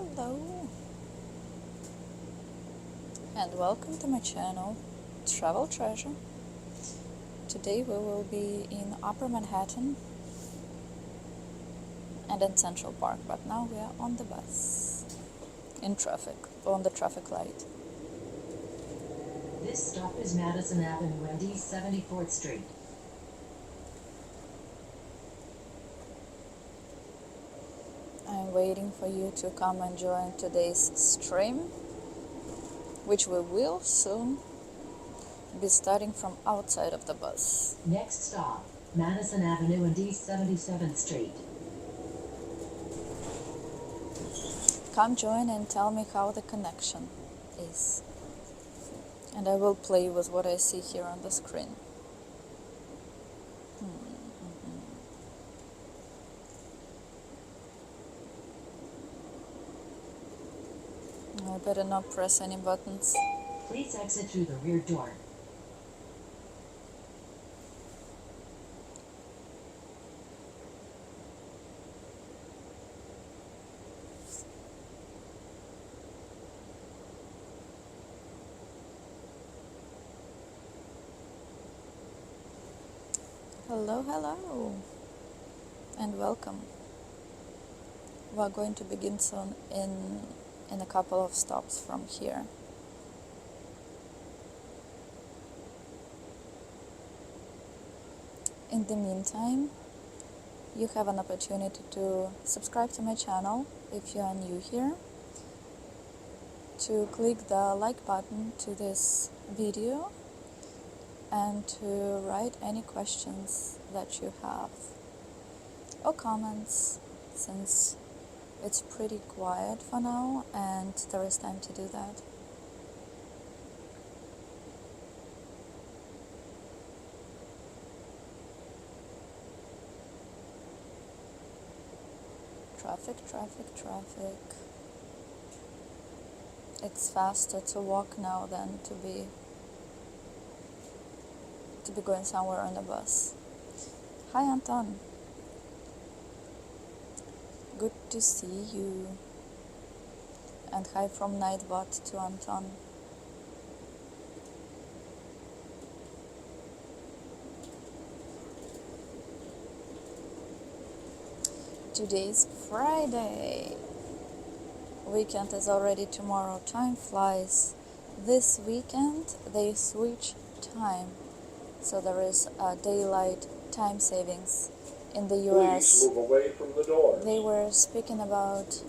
Hello and welcome to my channel Travel Treasure. Today we will be in Upper Manhattan and in Central Park, but now we are on the bus in traffic, on the traffic light. This stop is Madison Avenue and East 74th Street. I'm waiting for you to come and join today's stream, which we will soon be starting from outside of the bus. Next stop, Madison Avenue and East 77th Street. Come join and tell me how the connection is. And I will play with what I see here on the screen. I better not press any buttons. Please exit through the rear door. Hello, and welcome. We're going to begin soon in a couple of stops from here. In the meantime, you have an opportunity to subscribe to my channel if you are new here, to click the like button to this video, and to write any questions that you have or comments, since it's pretty quiet for now and there is time to do that. Traffic. It's faster to walk now than to be going somewhere on a bus. Hi Anton. Good to see you. And hi from Nightbot to Anton. Today's Friday. Weekend is already tomorrow. Time flies. This weekend they switch time. So there is a daylight time savings in the US. Please move away from the door. They were speaking about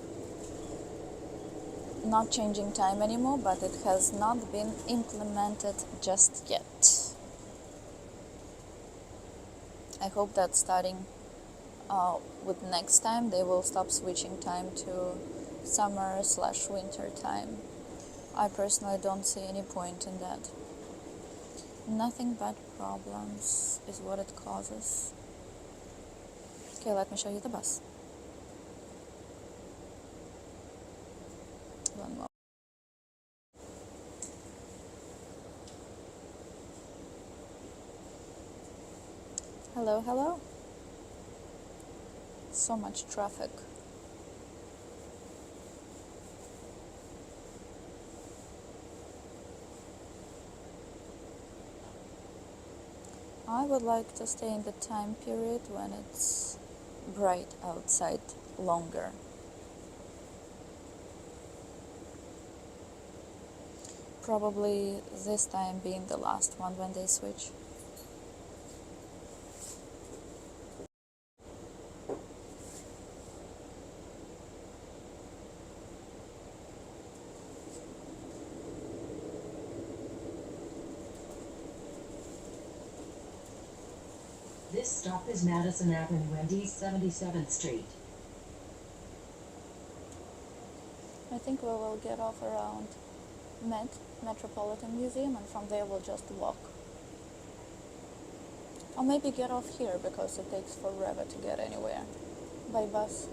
not changing time anymore, but it has not been implemented just yet. I hope that starting with next time they will stop switching time to summer/winter time. I personally don't see any point in that. Nothing but problems is what it causes. Okay, let me show you the bus. One more. Hello. So much traffic. I would like to stay in the time period when it's bright outside longer. Probably this time being the last one when they switch. This stop is Madison Avenue and East 77th Street. I think we will get off around Metropolitan Museum, and from there we'll just walk. Or maybe get off here because it takes forever to get anywhere by bus.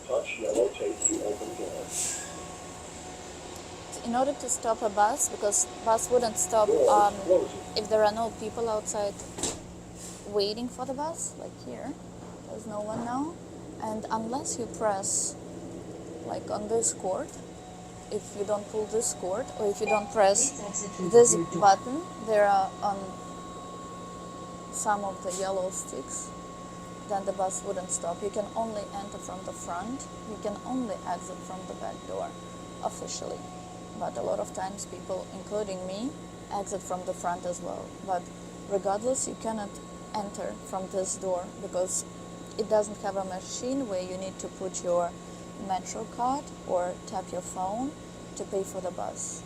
Touch yellow tape to open door. in order to stop a bus, because bus wouldn't stop Doors closing. if there are no people outside waiting for the bus, like here, there's no one now, and unless you press like on this cord, if you don't pull this cord, or if you don't press Please exit through the this rear door. button, there are on some of the yellow sticks, then the bus wouldn't stop. You can only enter from the front, you can only exit from the back door, officially. But a lot of times people, including me, exit from the front as well. But regardless, you cannot enter from this door because it doesn't have a machine where you need to put your Metro card or tap your phone to pay for the bus.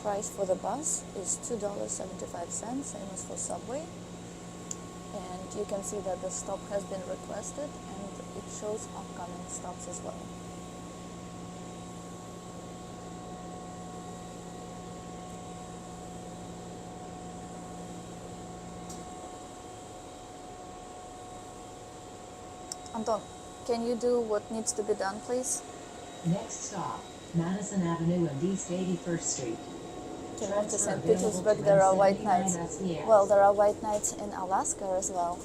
Price for the bus is $2.75, same as for subway. And you can see that the stop has been requested and it shows upcoming stops as well. Anton, can you do what needs to be done, please? Next stop, Madison Avenue and East 81st Street. To move to Transfer St. available Petersburg, to there are white M79 nights. SES. Well, there are white nights in Alaska as well.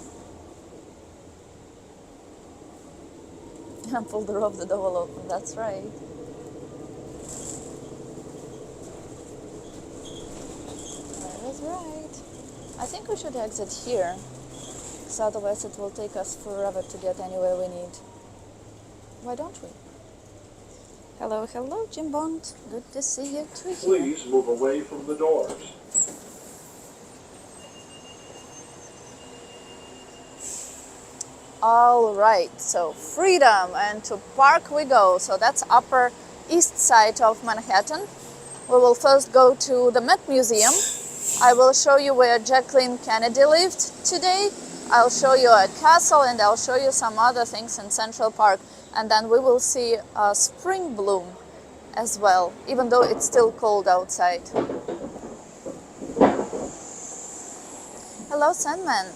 I pulled the door of the door open, that's right. That is right. I think we should exit here, because otherwise it will take us forever to get anywhere we need. Why don't we? Hello, hello, Jim Bond. Good to see you too here. Please move away from the doors. All right, so freedom, and to park we go. So that's Upper East Side of Manhattan. We will first go to the Met Museum. I will show you where Jacqueline Kennedy lived today. I'll show you a castle and I'll show you some other things in Central Park. And then we will see a spring bloom as well, even though it's still cold outside. Hello, Sandman.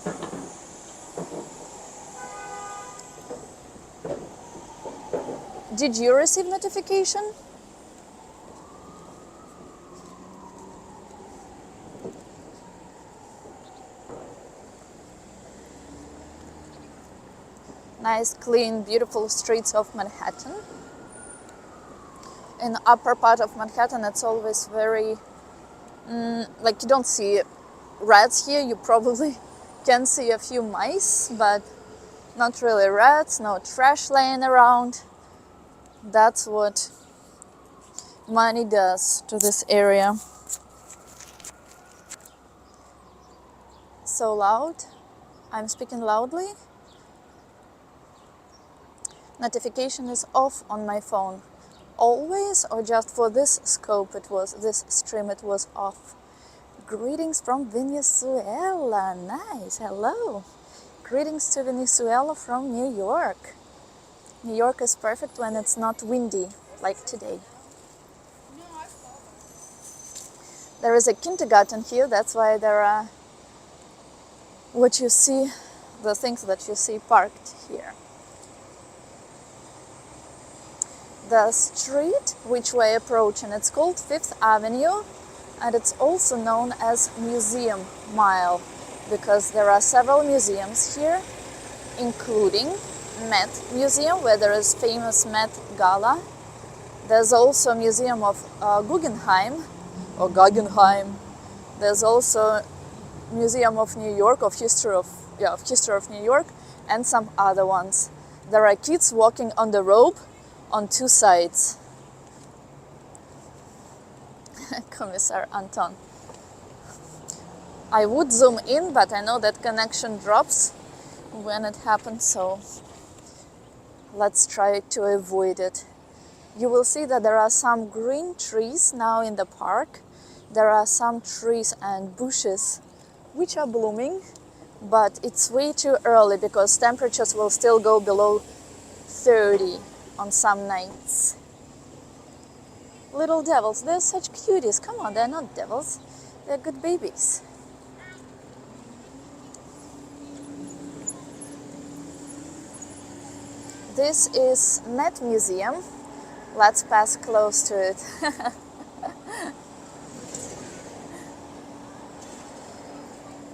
Did you receive notification? Nice, clean, beautiful streets of Manhattan. In the upper part of Manhattan, it's always very, like you don't see rats here. You probably can see a few mice, but not really rats, no trash laying around. That's what money does to this area. So loud. I'm speaking loudly. Notification is off on my phone. Always, or just for this scope this stream it was off. Greetings from Venezuela. Nice, hello. Greetings to Venezuela from New York. New York is perfect when it's not windy, like today. There is a kindergarten here, that's why there are what you see, the things that you see parked here. The street which we're approaching, it's called Fifth Avenue, and it's also known as Museum Mile, because there are several museums here, including Met Museum, where there is famous Met Gala. There's also a museum of Guggenheim, or Guggenheim. There's also Museum of New York, of history of New York, and some other ones. There are kids walking on the rope on two sides. Commissar Anton. I would zoom in, but I know that connection drops when it happens, so let's try to avoid it. You will see that there are some green trees now in the park. There are some trees and bushes which are blooming, but it's way too early because temperatures will still go below 30 on some nights. Little devils, they're such cuties. Come on, they're not devils, they're good babies. This is Met Museum. Let's pass close to it.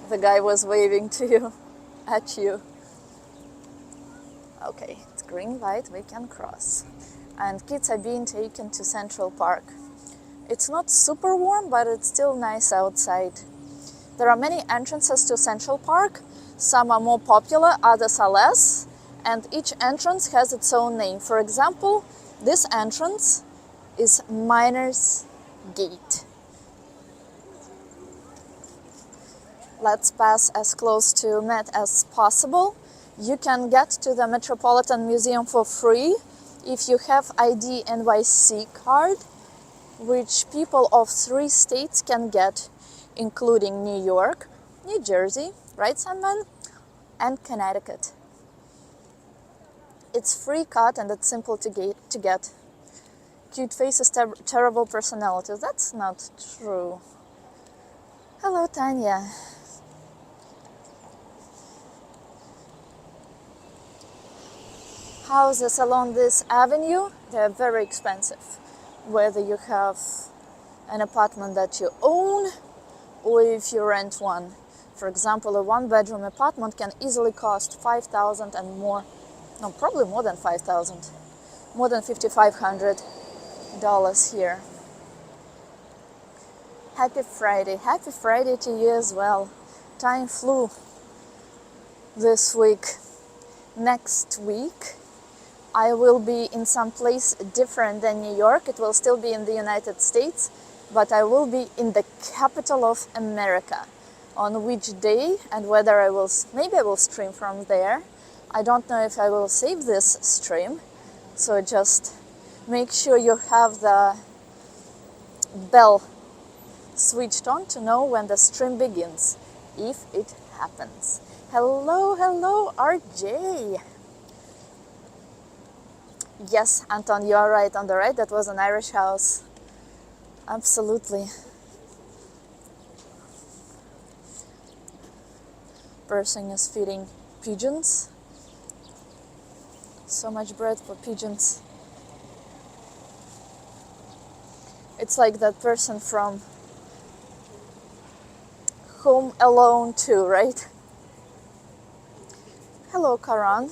The guy was waving to you, at you. Okay, it's green light, we can cross. And kids are being taken to Central Park. It's not super warm, but it's still nice outside. There are many entrances to Central Park. Some are more popular, others are less. And each entrance has its own name. For example, this entrance is Miners Gate. Let's pass as close to Met as possible. You can get to the Metropolitan Museum for free if you have ID NYC card, which people of 3 states can get, including New York, New Jersey, right, Sandman, and Connecticut. It's free card and it's simple to get. Cute faces, terrible personalities. That's not true. Hello, Tanya. Houses along this avenue, they're very expensive. Whether you have an apartment that you own or if you rent one. For example, a one-bedroom apartment can easily cost $5,000 and more. No, probably more than $5,000. More than $5,500 here. Happy Friday. Happy Friday to you as well. Time flew this week. Next week, I will be in some place different than New York. It will still be in the United States, but I will be in the capital of America. On which day and whether maybe I will stream from there. I don't know if I will save this stream, so just make sure you have the bell switched on to know when the stream begins, if it happens. Hello, hello, RJ. Yes, Anton, you are right. On the right, that was an Irish house. Absolutely. Person is feeding pigeons. So much bread for pigeons. It's like that person from Home Alone 2, right? Hello, Karan.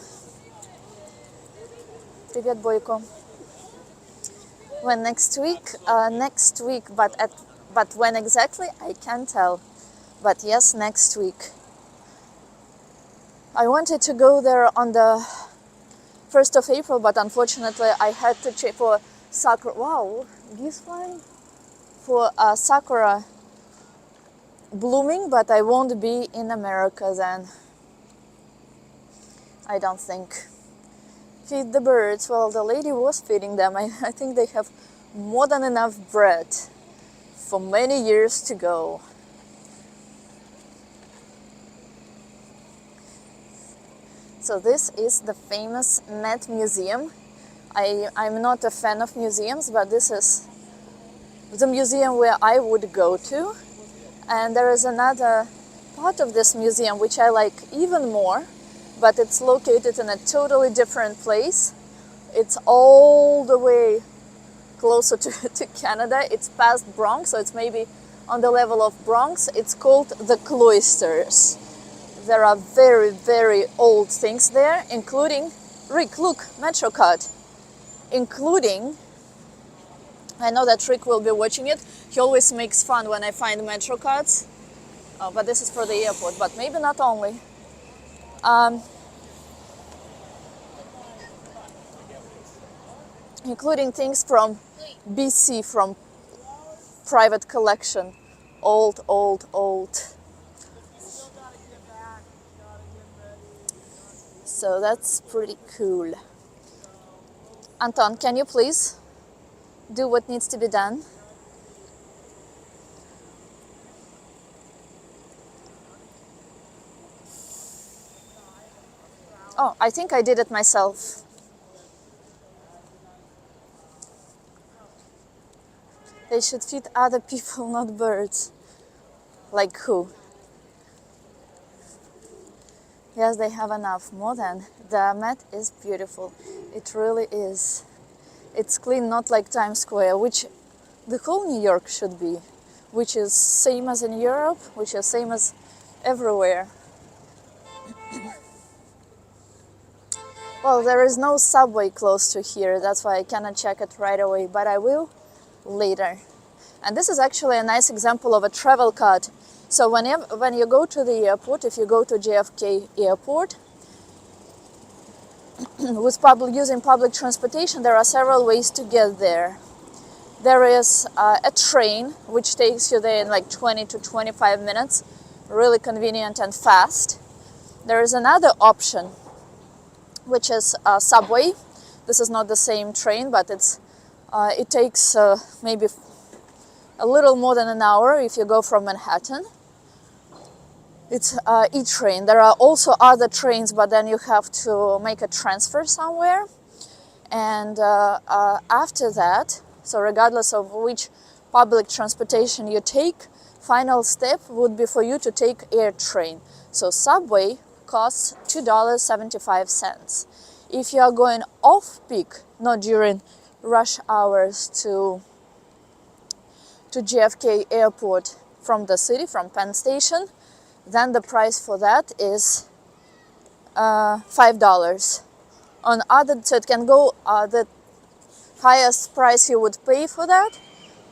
Привет, Бойко. When next week? Next week, but when exactly, I can't tell. But yes, next week. I wanted to go there on the 1st of April, but unfortunately I had to check for sakura. Wow, geese flying? For sakura blooming, but I won't be in America then. I don't think. Feed the birds. Well, the lady was feeding them. I think they have more than enough bread for many years to go. So this is the famous Met Museum. I'm not a fan of museums, but this is the museum where I would go to. And there is another part of this museum which I like even more, but it's located in a totally different place. It's all the way closer to Canada. It's past Bronx, so it's maybe on the level of Bronx. It's called the Cloisters. There are very, very old things there, including, Rick, look, MetroCard. Including, I know that Rick will be watching it. He always makes fun when I find MetroCards. Oh, but this is for the airport, but maybe not only. Including things from BC, from private collection. Old, old, old. So that's pretty cool. Anton, can you please do what needs to be done? Oh, I think I did it myself. They should feed other people, not birds. Like who? Yes, they have enough, more than. The Met is beautiful. It really is. It's clean, not like Times Square, which the whole New York should be, which is same as in Europe, which is same as everywhere. Well, there is no subway close to here, that's why I cannot check it right away, but I will later. And this is actually a nice example of a travel card. So when you go to the airport, if you go to JFK airport, with using public transportation, there are several ways to get there. There is a train which takes you there in like 20 to 25 minutes, really convenient and fast. There is another option, which is a subway. This is not the same train, but it takes maybe a little more than an hour if you go from Manhattan. It's E-train. There are also other trains, but then you have to make a transfer somewhere. And after that, so regardless of which public transportation you take, final step would be for you to take air train. So subway costs $2.75. If you are going off-peak, not during rush hours to JFK airport from the city, from Penn Station, then the price for that is $5. So it can go, the highest price you would pay for that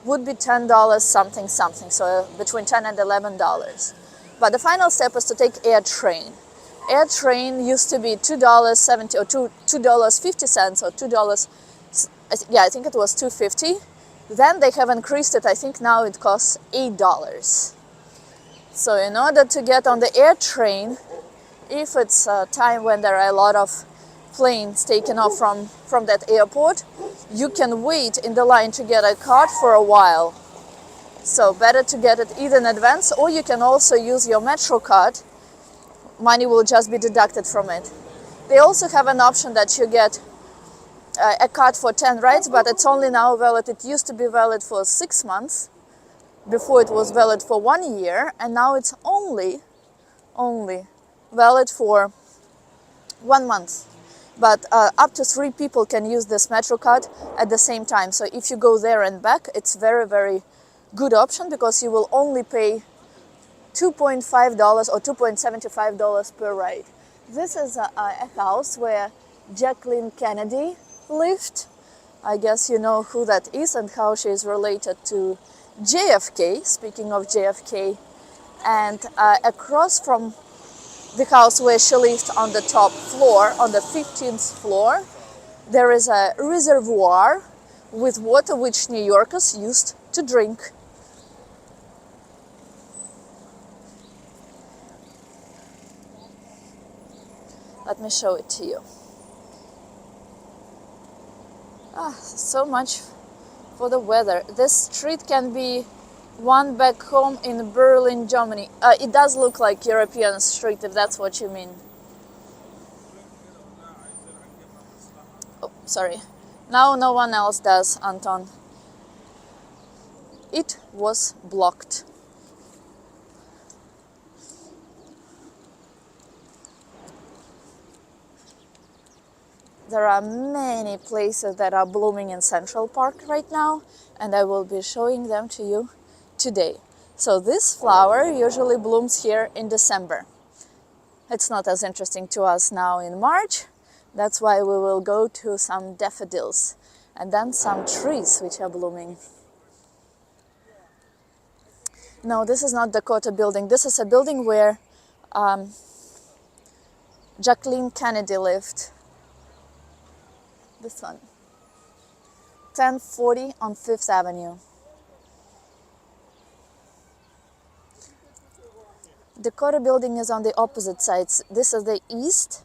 would be $10 something, so between $10 and $11. But the final step is to take air train. Air train used to be $2.70 or $2.50 or $2. Yeah, I think it was $2.50. Then they have increased it. I think now it costs $8. So in order to get on the air train, if it's a time when there are a lot of planes taking off from that airport, you can wait in the line to get a card for a while. So better to get it either in advance, or you can also use your Metro card. Money will just be deducted from it. They also have an option that you get a card for 10 rides, but it's only now valid. It used to be valid for 6 months. Before it was valid for 1 year, and now it's only valid for 1 month. But up to 3 people can use this Metro card at the same time. So if you go there and back, it's very, very good option, because you will only pay $2.5 or $2.75 per ride. This is a house where Jacqueline Kennedy lived. I guess you know who that is and how she is related to JFK, speaking of JFK. And across from the house where she lived on the top floor, on the 15th floor, there is a reservoir with water which New Yorkers used to drink. Let me show it to you. So much for the weather. This street can be one back home in Berlin, Germany. It does look like European street, if that's what you mean. Oh, sorry. Now no one else does, Anton. It was blocked. There are many places that are blooming in Central Park right now, and I will be showing them to you today. So this flower usually blooms here in December. It's not as interesting to us now in March. That's why we will go to some daffodils and then some trees which are blooming. No, this is not Dakota building. This is a building where Jacqueline Kennedy lived. This one. 1040 on 5th Avenue. Dakota building is on the opposite sides. This is the east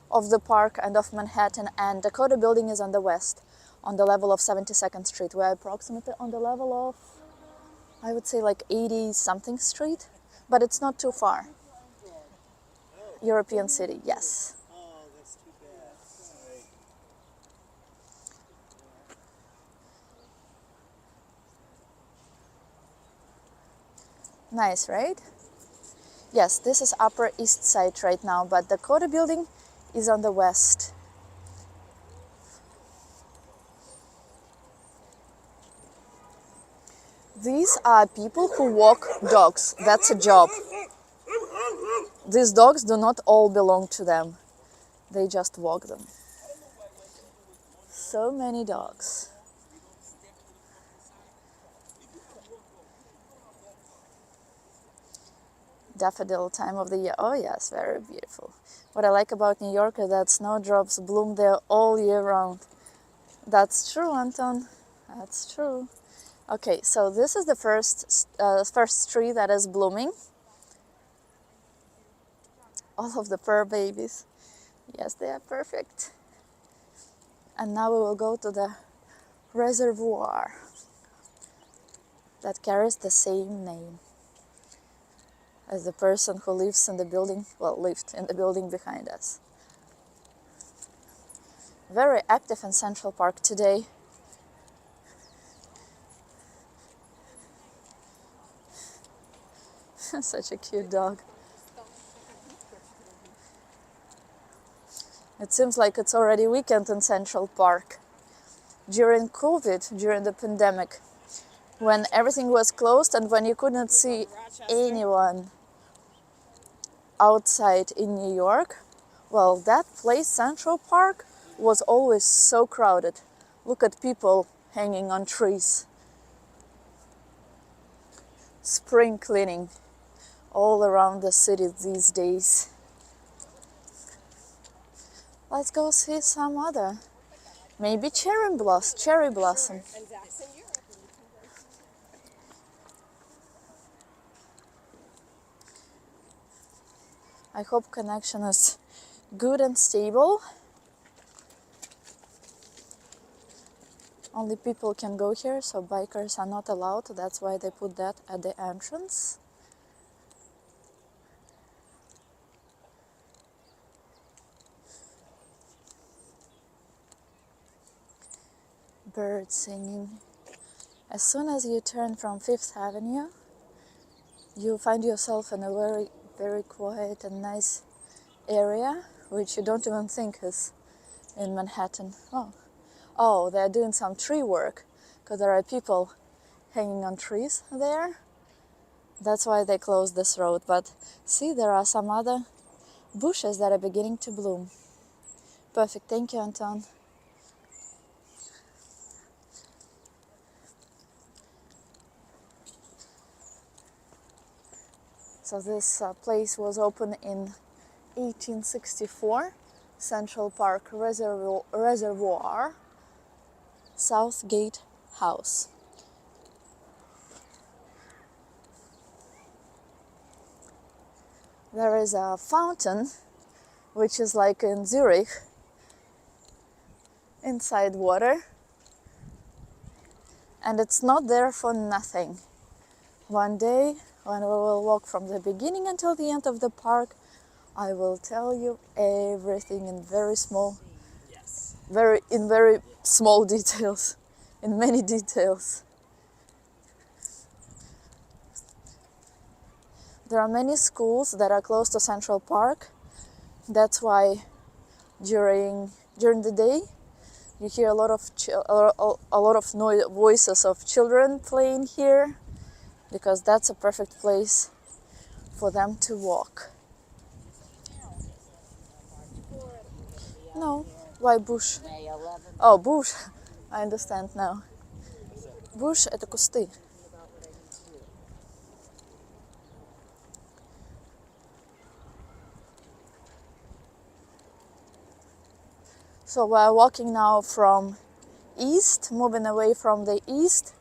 of the park and of Manhattan, and Dakota building is on the west, on the level of 72nd Street. We're approximately on the level of, I would say, like 80-something Street, but it's not too far. European city, yes. Nice, right? Yes, this is Upper East Side right now, but Dakota building is on the west. These are people who walk dogs. That's a job. These dogs do not all belong to them. They just walk them. So many dogs. Daffodil time of the year. Oh yes, very beautiful. What I like about New York is that snowdrops bloom there all year round. That's true, Anton. That's true. Okay, so this is the first tree that is blooming. All of the fur babies. Yes, they are perfect. And now we will go to the reservoir that carries the same name as the person who lives in the building, lived in the building behind us. Very active in Central Park today. Such a cute dog. It seems like it's already weekend in Central Park. During COVID, during the pandemic, when everything was closed and when you couldn't see anyone outside in New York, well, that place, Central Park, was always so crowded. Look at people hanging on trees. Spring cleaning all around the city these days. Let's go see some other. Maybe cherry blossom. I hope connection is good and stable. Only people can go here, so bikers are not allowed. That's why they put that at the entrance. Birds singing. As soon as you turn from Fifth Avenue, you find yourself in a very, very quiet and nice area, which you don't even think is in Manhattan. Oh, they're doing some tree work, because there are people hanging on trees there. That's why they closed this road. But see, there are some other bushes that are beginning to bloom. Perfect. Thank you, Anton. So this place was opened in 1864, Central Park Reservoir, Southgate House. There is a fountain, which is like in Zurich, inside water, and it's not there for nothing. One day, when we will walk from the beginning until the end of the park, I will tell you everything in very small details, in many details. There are many schools that are close to Central Park. That's why during the day you hear a lot of voices of children playing here, because that's a perfect place for them to walk. No, why bush? Oh, bush. I understand now. Bush — это кусты. So we're walking now from east, moving away from the east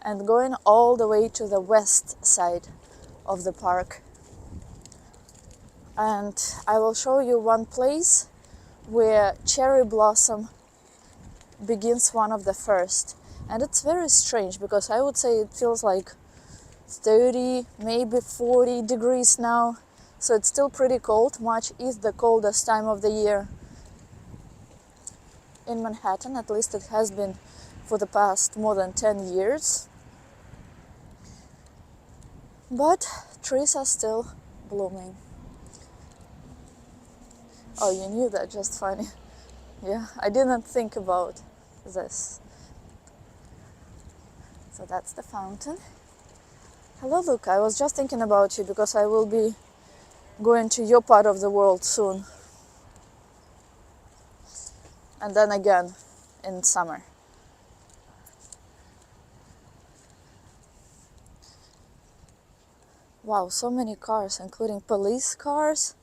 and going all the way to the west side of the park. And I will show you one place where cherry blossom begins one of the first. And it's very strange, because I would say it feels like 30, maybe 40 degrees now. So it's still pretty cold. March is the coldest time of the year in Manhattan. At least it has been for the past more than 10 years. But trees are still blooming. Oh, you knew that, just funny. Yeah, I didn't think about this. So that's the fountain. Hello, Luke. I was just thinking about you because I will be going to your part of the world soon. And then again in summer. Wow, so many cars, including police cars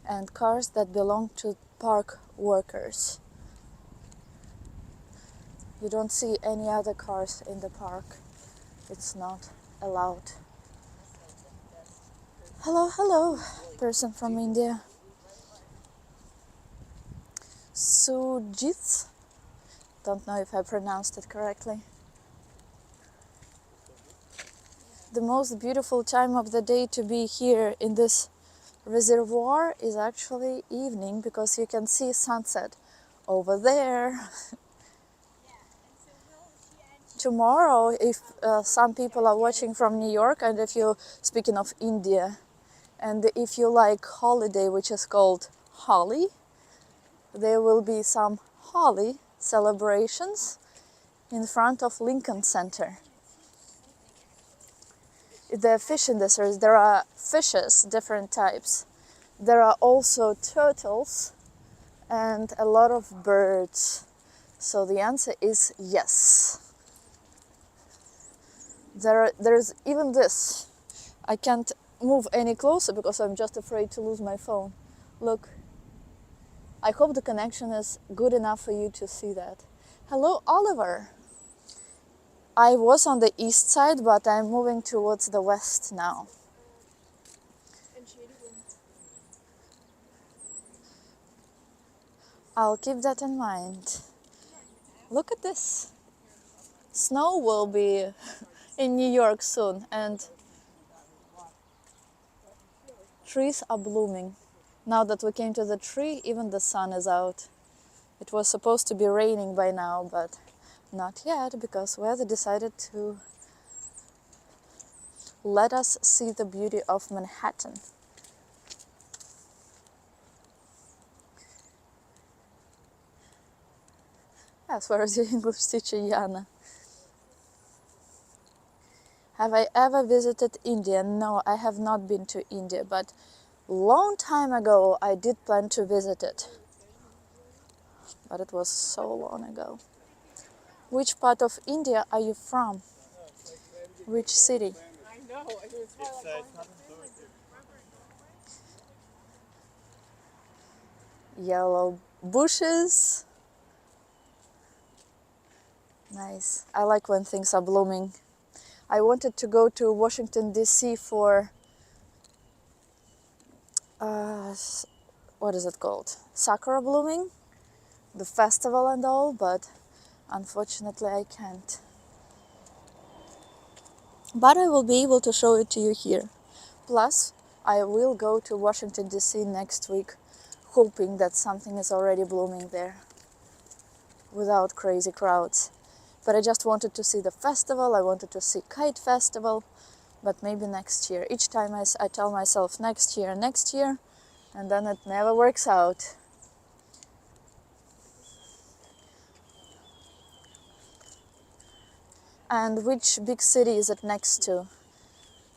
and cars that belong to park workers. You don't see any other cars in the park. It's not allowed. Hello, hello, person from India. Sujit. Don't know if I pronounced it correctly. The most beautiful time of the day to be here in this reservoir is actually evening because you can see sunset over there. Tomorrow, if some people are watching from New York, and if you're speaking of India, and if you like holiday which is called Holi, there will be some Holi celebrations in front of Lincoln Center. The fish industries, there are fishes, different types. There are also turtles and a lot of birds. So the answer is yes. There's even this. I can't move any closer because I'm just afraid to lose my phone. Look. I hope the connection is good enough for you to see that. Hello, Oliver. I was on the east side, but I'm moving towards the west now. I'll keep that in mind. Look at this. Snow will be in New York soon, and trees are blooming. Now that we came to the tree, even the sun is out. It was supposed to be raining by now, but not yet, because weather decided to let us see the beauty of Manhattan. As far as your English teacher, Yana. Have I ever visited India? No, I have not been to India, but long time ago I did plan to visit it. But it was so long ago. Which part of India are you from? Which city? Yellow bushes. Nice. I like when things are blooming. I wanted to go to Washington, D.C. for, what is it called? Sakura blooming, the festival and all, but unfortunately I can't. But I will be able to show it to you here. Plus, I will go to Washington, D.C. next week, hoping that something is already blooming there without crazy crowds. But I just wanted to see the festival, I wanted to see Kite Festival, but maybe next year. Each time I tell myself next year, and then it never works out. And which big city is it next to?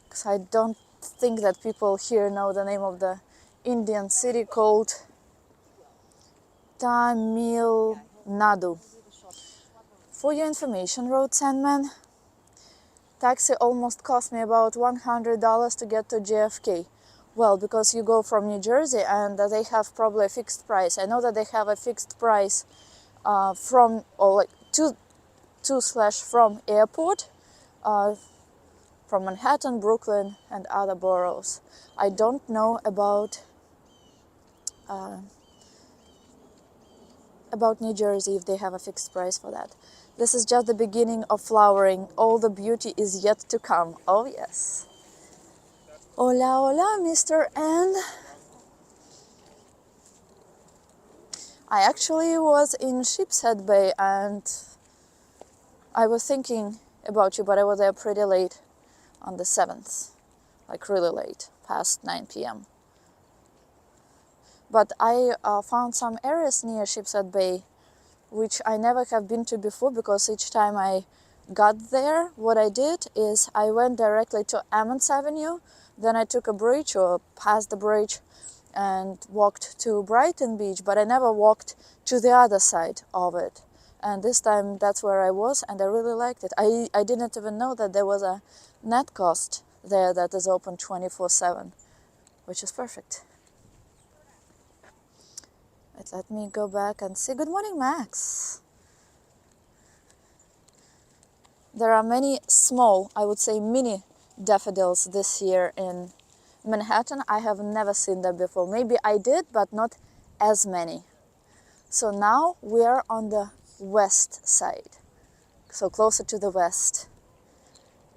Because I don't think that people here know the name of the Indian city called Tamil Nadu. For your information, Road Sandman, taxi almost cost me about $100 to get to JFK. Well, because you go from New Jersey and they have probably a fixed price. I know that they have a fixed price from airport, from Manhattan, Brooklyn, and other boroughs. I don't know about New Jersey if they have a fixed price for that. This is just the beginning of flowering. All the beauty is yet to come. Oh yes. Hola, hola, Mr. N. I actually was in Sheepshead Bay and I was thinking about you, but I was there pretty late on the 7th. Like really late, past 9 p.m. But I found some areas near Sheepshead Bay which I never have been to before because each time I got there, what I did is I went directly to Emmons Avenue, then I took a bridge or passed the bridge and walked to Brighton Beach, but I never walked to the other side of it. And this time that's where I was, and I really liked it. I didn't even know that there was a net cost there that is open 24/7, which is perfect. But let me go back and see. Good morning, Max. There are many small, I would say mini daffodils this year in Manhattan. I have never seen them before. Maybe I did, but not as many. So now we are on the west side, so closer to the west.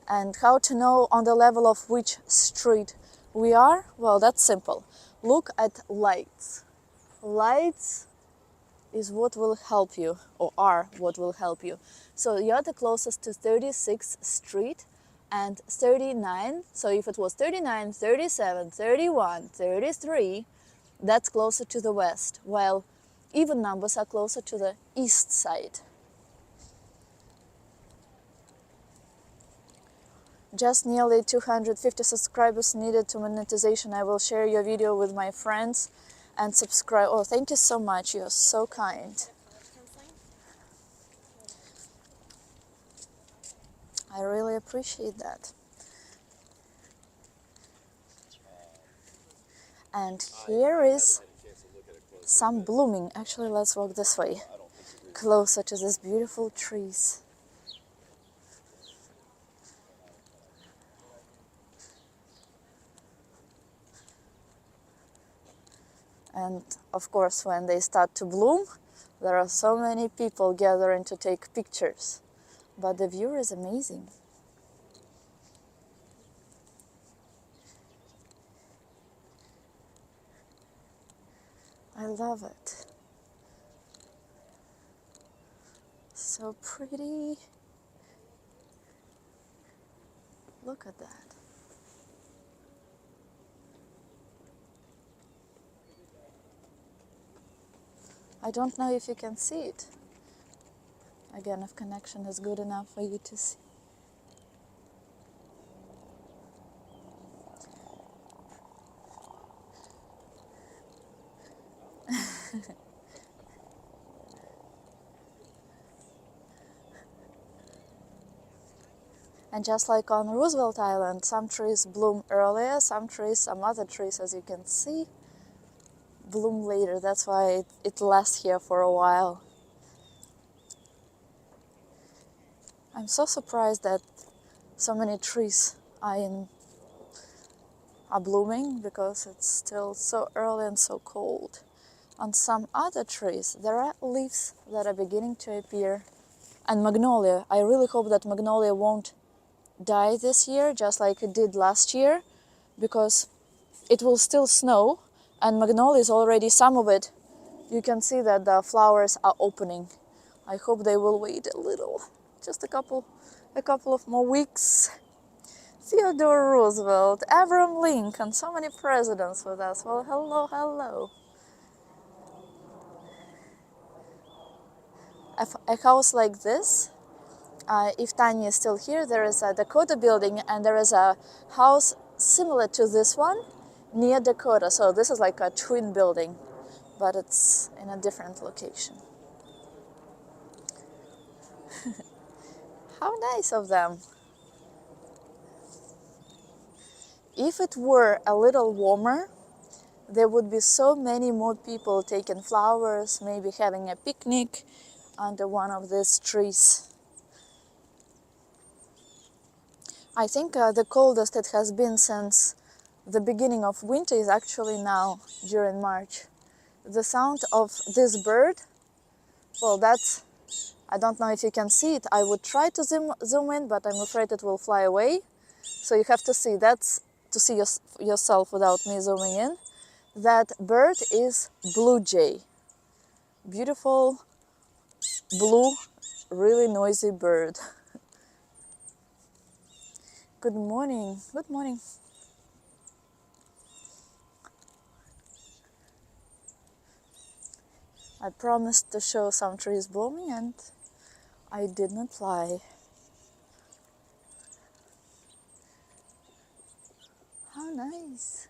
And how to know on the level of which street we are? Well, that's simple. Look at lights. Lights is what will help you, or are what will help you. So you're the closest to 36th Street and 39. So if it was 39, 37, 31, 33, that's closer to the west, while even numbers are closer to the east side. Just nearly 250 subscribers needed to monetization. I will share your video with my friends and subscribe. Oh, thank you so much. You're so kind. I really appreciate that. And here is some blooming. Actually, let's walk this way, closer to these beautiful trees. And of course, when they start to bloom, there are so many people gathering to take pictures. But the view is amazing. I love it. So pretty. Look at that. I don't know if you can see it. Again, if connection is good enough for you to see. And just like on Roosevelt Island, some trees bloom earlier, some other trees, as you can see, bloom later. That's why it lasts here for a while. I'm so surprised that so many trees are blooming, because it's still so early and so cold. On some other trees, there are leaves that are beginning to appear. And magnolia, I really hope that magnolia won't die this year, just like it did last year, because it will still snow, and magnolia is already, some of it, you can see that the flowers are opening. I hope they will wait a little, just a couple of more weeks. Theodore Roosevelt, Abraham Lincoln, so many presidents with us. Well, hello, hello. A house like this, if Tanya is still here, there is a Dakota building, and there is a house similar to this one near Dakota. So this is like a twin building, but it's in a different location. How nice of them. If it were a little warmer, there would be so many more people taking flowers, maybe having a picnic under one of these trees. I think the coldest it has been since the beginning of winter is actually now, during March. The sound of this bird, well, that's, I don't know if you can see it. I would try to zoom in, but I'm afraid it will fly away. So you have to see, that's to see yourself without me zooming in. That bird is blue jay. Beautiful, blue, really noisy bird. Good morning, good morning. I promised to show some trees blooming, and I did not lie. nice.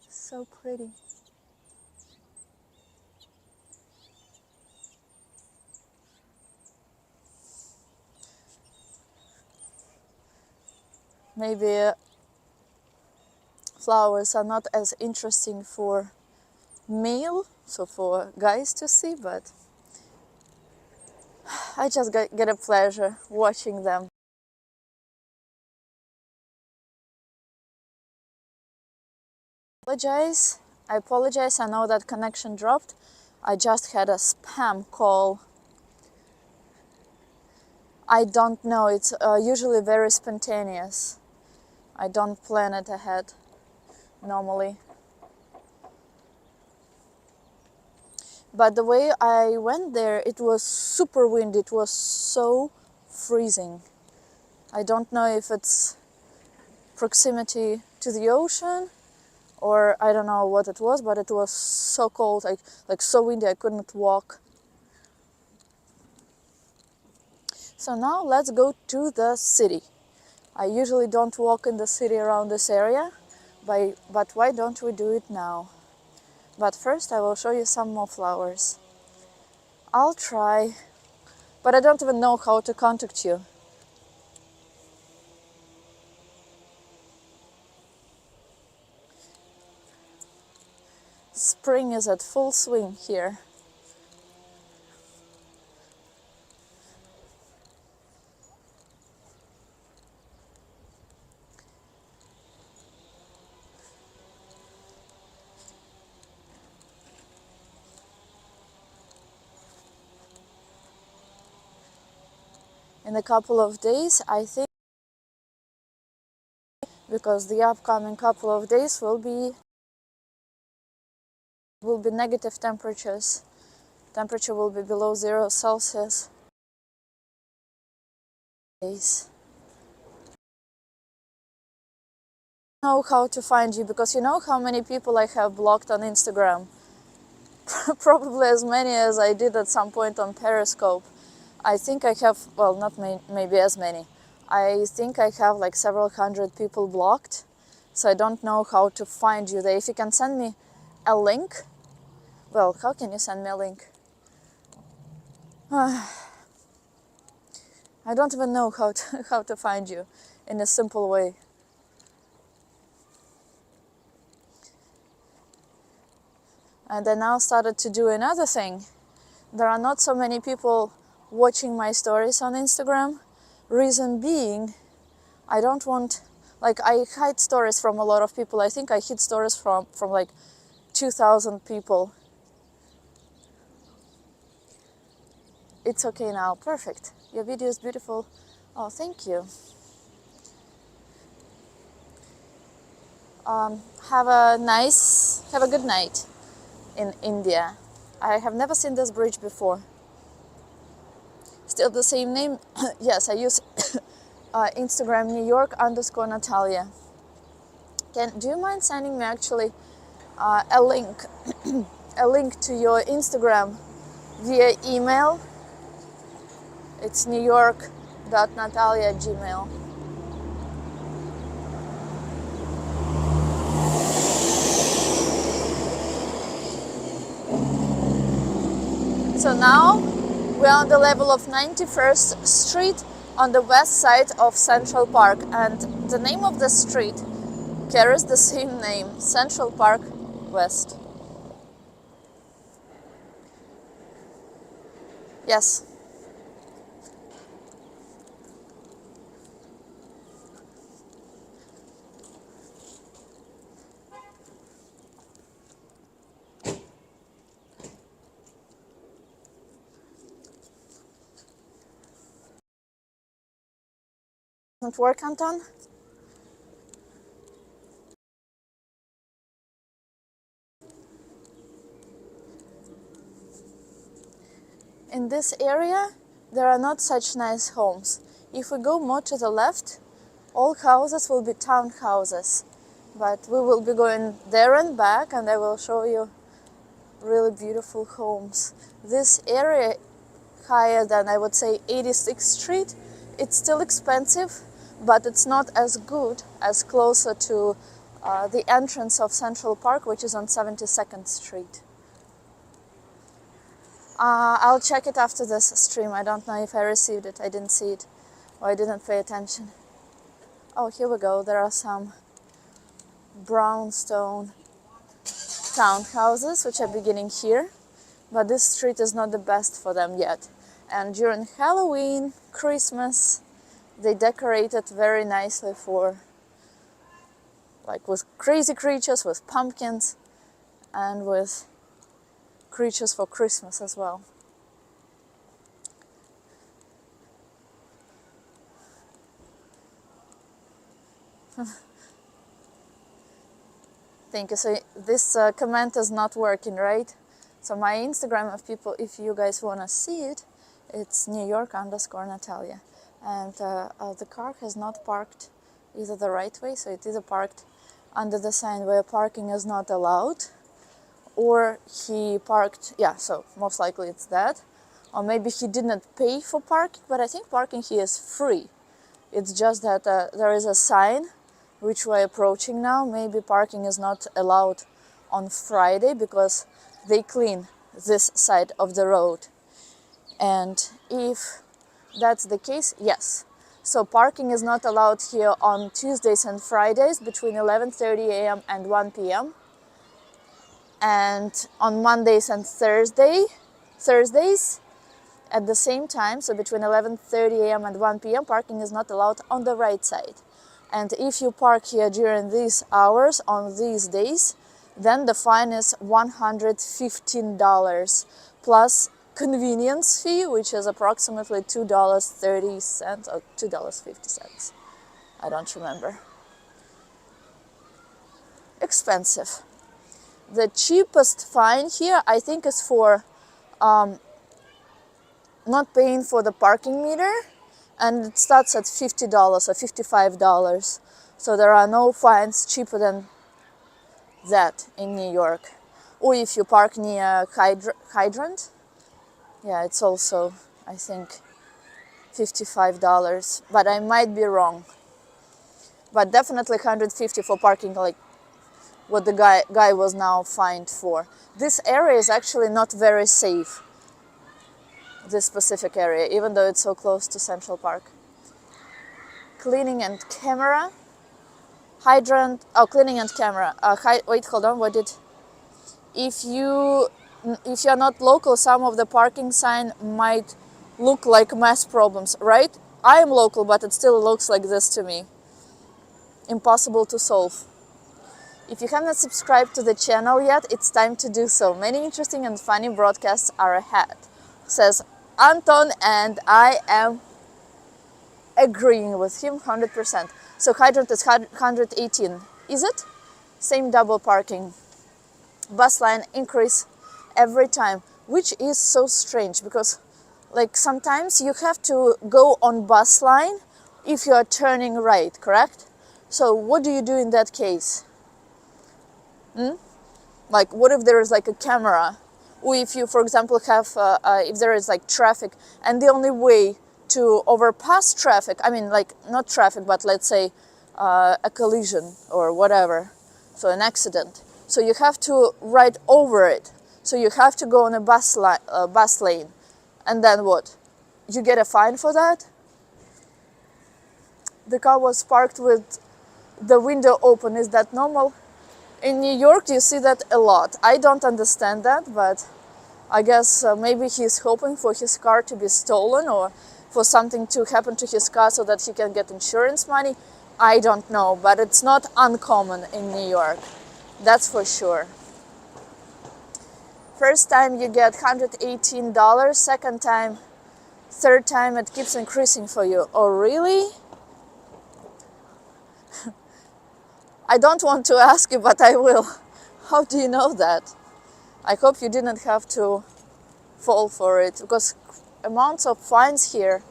So pretty. Maybe flowers are not as interesting for male, so for guys to see, but I just get a pleasure watching them. I apologize, I know that connection dropped. I just had a spam call. I don't know, it's usually very spontaneous. I don't plan it ahead normally. But the way I went there, it was super windy, it was so freezing. I don't know if it's proximity to the ocean or I don't know what it was, but it was so cold, like so windy I couldn't walk. So now let's go to the city. I usually don't walk in the city around this area, but why don't we do it now? But first I will show you some more flowers. I'll try, but I don't even know how to contact you. Spring is at full swing here. In a couple of days, I think, because the upcoming couple of days will be negative temperatures. Temperature will be below 0 Celsius. Days. I know how to find you because you know how many people I have blocked on Instagram. Probably as many as I did at some point on Periscope. I think I have, well, not maybe as many. I think I have like several hundred people blocked, so I don't know how to find you there. If you can send me a link, well, how can you send me a link? I don't even know how to find you in a simple way. And I now started to do another thing. There are not so many people watching my stories on Instagram. Reason being, I don't want, like, I hide stories from a lot of people. I think I hid stories from like 2,000 people. It's okay now, perfect. Your video is beautiful. Oh, thank you. Have a good night in India. I have never seen this bridge before. Still the same name? Yes, I use Instagram New York_Natalia. Do you mind sending me actually a link, a link to your Instagram via email? It's newyork.natalia@gmail. So now we're on the level of 91st Street on the west side of Central Park, and the name of the street carries the same name, Central Park West. Yes. Doesn't work, Anton? In this area, there are not such nice homes. If we go more to the left, all houses will be townhouses. But we will be going there and back, and I will show you really beautiful homes. This area, higher than I would say 86th Street, it's still expensive, but it's not as good as closer to the entrance of Central Park, which is on 72nd Street. I'll check it after this stream. I don't know if I received it. I didn't see it, or I didn't pay attention. Oh, here we go. There are some brownstone townhouses, which are beginning here, but this street is not the best for them yet. And during Halloween, Christmas, they decorated very nicely for, like, with crazy creatures, with pumpkins, and with creatures for Christmas as well. Thank you. So this comment is not working, right? So my Instagram of people, if you guys want to see it, it's New York_Natalia. And the car has not parked either the right way, so it either parked under the sign where parking is not allowed, or he parked, yeah, so most likely it's that. Or maybe he didn't pay for parking, but I think parking here is free. It's just that there is a sign which we're approaching now. Maybe parking is not allowed on Friday because they clean this side of the road. And if that's the case, yes. So parking is not allowed here on Tuesdays and Fridays between 11:30 a.m. and 1 p.m. And on Mondays and Thursdays at the same time, so between 11:30 a.m. and 1 p.m., parking is not allowed on the right side. And if you park here during these hours on these days, then the fine is $115 plus convenience fee, which is approximately $2.30 or $2.50. I don't remember. Expensive. The cheapest fine here, I think, is for not paying for the parking meter, and it starts at $50 or $55. So there are no fines cheaper than that in New York. Or if you park near hydrant, yeah, it's also, I think, $55. But I might be wrong. But definitely $150 for parking, like what the guy was now fined for. This area is actually not very safe, this specific area, even though it's so close to Central Park. Cleaning and camera. Hydrant. Oh, cleaning and camera. Wait, hold on. What did? If you're not local, some of the parking sign might look like mass problems, right? I am local, but it still looks like this to me. Impossible to solve. If you have not subscribed to the channel yet, it's time to do so. Many interesting and funny broadcasts are ahead, says Anton, and I am agreeing with him 100%. So hydrant is 118, is it? Same double parking. Bus line increase every time, which is so strange because, like, sometimes you have to go on bus line if you are turning right, correct? So what do you do in that case? Like, what if there is like a camera, or if you, for example, have if there is like traffic and the only way to overpass traffic, I mean, like, not traffic, but let's say a collision or whatever, so an accident, so you have to ride over it, so you have to go on a bus lane, and then what? You get a fine for that? The car was parked with the window open. Is that normal? In New York, you see that a lot. I don't understand that, but I guess maybe he's hoping for his car to be stolen or for something to happen to his car so that he can get insurance money. I don't know, but it's not uncommon in New York. That's for sure. First time you get $118, second time, third time it keeps increasing for you. Oh, really? I don't want to ask you, but I will. How do you know that? I hope you didn't have to fall for it, because amounts of fines here,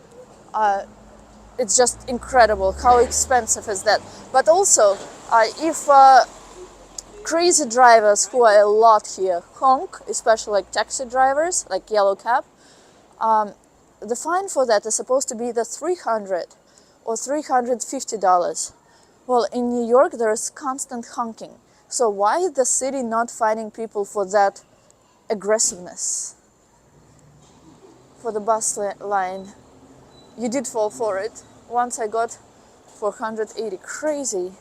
it's just incredible. How expensive is that? But also, if crazy drivers, who are a lot here, honk, especially like taxi drivers, like yellow cab, the fine for that is supposed to be the $300 or $350. Well, in New York, there's constant honking. So why is the city not fining people for that aggressiveness? For the bus line, you did fall for it. Once I got 480, crazy.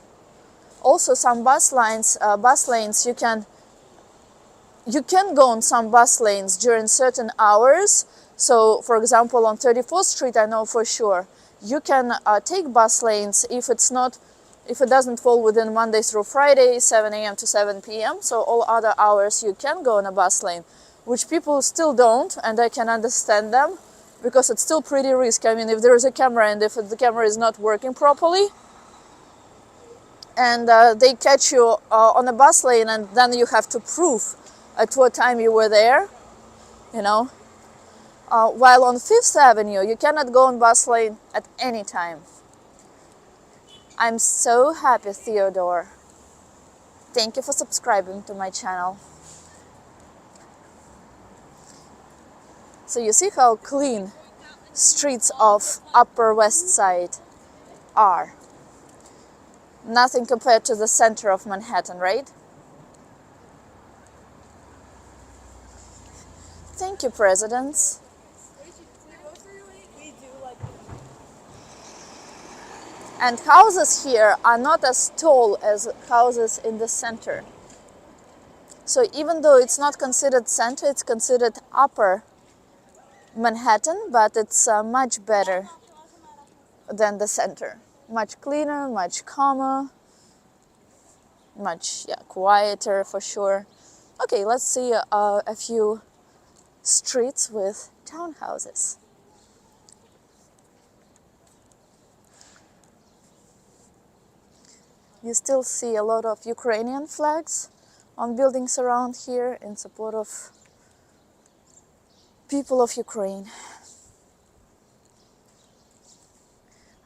Also, some bus lanes, you can go on some bus lanes during certain hours. So, for example, on 34th Street, I know for sure, you can take bus lanes if it doesn't fall within Monday through Friday, 7 a.m. to 7 p.m. So all other hours you can go on a bus lane, which people still don't, and I can understand them because it's still pretty risky. I mean, if there is a camera and if the camera is not working properly, and they catch you on a bus lane, and then you have to prove at what time you were there, you know. While on Fifth Avenue, you cannot go on bus lane at any time. I'm so happy, Theodore. Thank you for subscribing to my channel. So you see how clean streets of Upper West Side are. Nothing compared to the center of Manhattan, right? Thank you, presidents. And houses here are not as tall as houses in the center. So even though it's not considered center, it's considered upper Manhattan, but it's much better than the center. Much cleaner, much calmer, much quieter for sure. Okay, let's see a few streets with townhouses. You still see a lot of Ukrainian flags on buildings around here in support of people of Ukraine.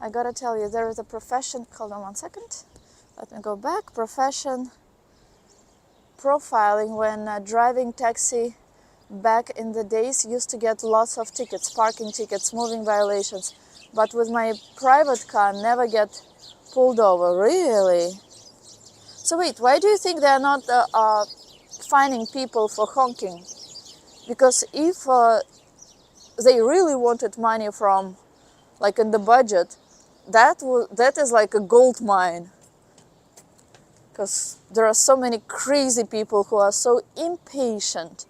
I gotta tell you, there is a profession, hold on one second, let me go back, profession profiling. When driving taxi back in the days, used to get lots of tickets, parking tickets, moving violations, but with my private car never get pulled over. Really? So wait, why do you think they're not fining people for honking? Because if they really wanted money from, like in the budget, that is like a gold mine. Because there are so many crazy people who are so impatient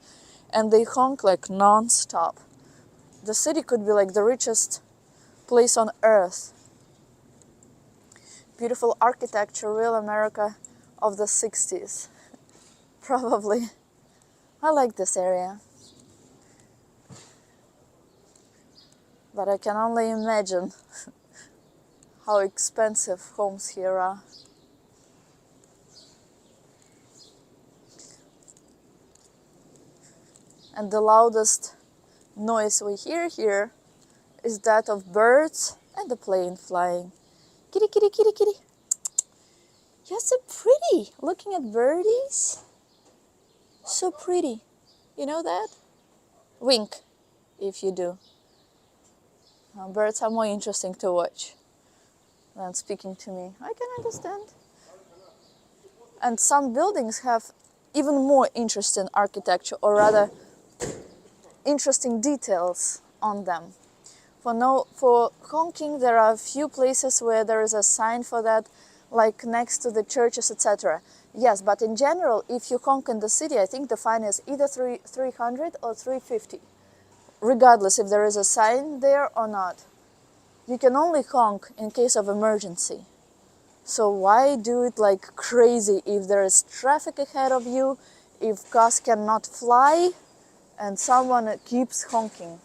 and they honk like non-stop. The city could be like the richest place on earth. Beautiful architecture, real America of the 60s. Probably. I like this area. But I can only imagine how expensive homes here are. And the loudest noise we hear here is that of birds and the plane flying. Kitty, kitty, kitty, kitty. You're so pretty. Looking at birdies. So pretty. You know that? Wink if you do. Birds are more interesting to watch than speaking to me. I can understand. And some buildings have even more interesting architecture, or rather interesting details on them. For honking, there are a few places where there is a sign for that, like next to the churches, etc. Yes, but in general, if you honk in the city, I think the fine is either 300 or 350, regardless if there is a sign there or not. You can only honk in case of emergency. So why do it like crazy if there is traffic ahead of you, if cars cannot fly, and someone keeps honking?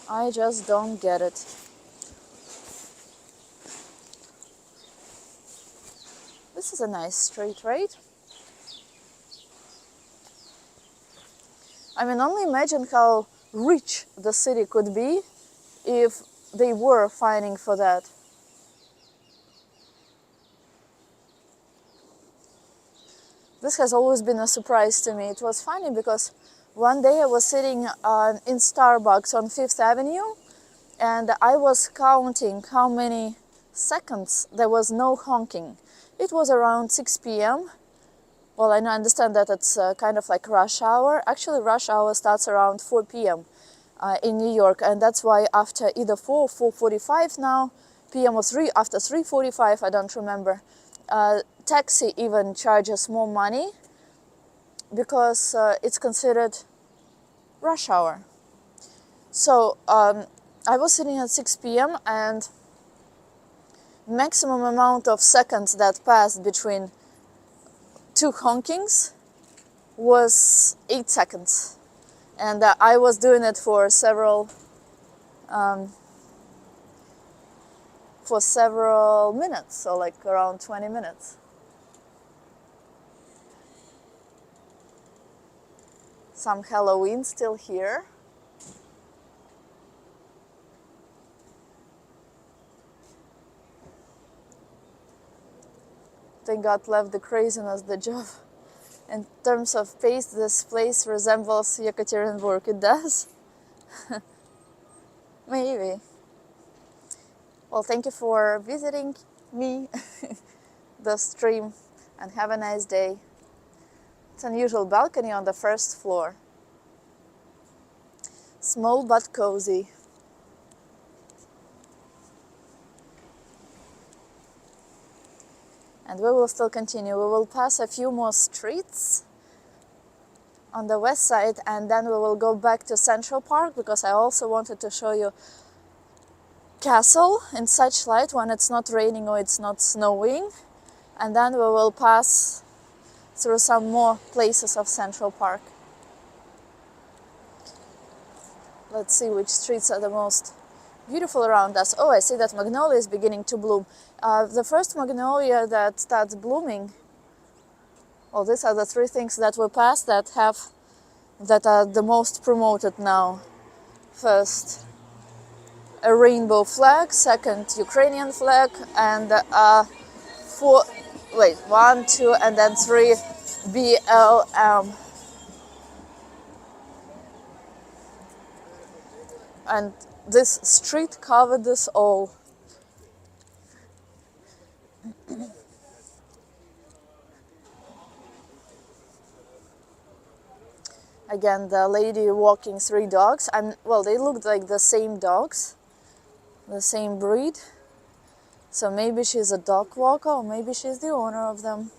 I just don't get it. This is a nice street, right? I mean, only imagine how rich the city could be if they were fining for that. This has always been a surprise to me. It was funny because one day I was sitting in Starbucks on Fifth Avenue, and I was counting how many seconds there was no honking. It was around 6 p.m. Well, I understand that it's kind of like rush hour. Actually, rush hour starts around 4 p.m. In New York, and that's why after either 4 or 4:45 now, p.m. or after 3:45, I don't remember, taxi even charges more money because it's considered rush hour. So I was sitting at 6 p.m. and maximum amount of seconds that passed between two honkings was 8 seconds, and I was doing it for several minutes, so like around 20 minutes. Some Halloween still here. Thank God left the craziness the job. In terms of pace, this place resembles Yekaterinburg. It does? Maybe. Well, thank you for visiting me, the stream, and have a nice day. It's an unusual balcony on the first floor. Small but cozy. And we will still continue. We will pass a few more streets on the west side, and then we will go back to Central Park because I also wanted to show you castle in such light when it's not raining or it's not snowing. And then we will pass through some more places of Central Park. Let's see which streets are the most beautiful around us. Oh, I see that magnolia is beginning to bloom. The first magnolia that starts blooming, well, these are the 3 things that we passed that are the most promoted now. First, a rainbow flag. Second, Ukrainian flag, and 1, 2, and then 3, BLM. And this street covered this all. Again, the lady walking 3 dogs. Well, they looked like the same dogs, the same breed. So maybe she's a dog walker, or maybe she's the owner of them.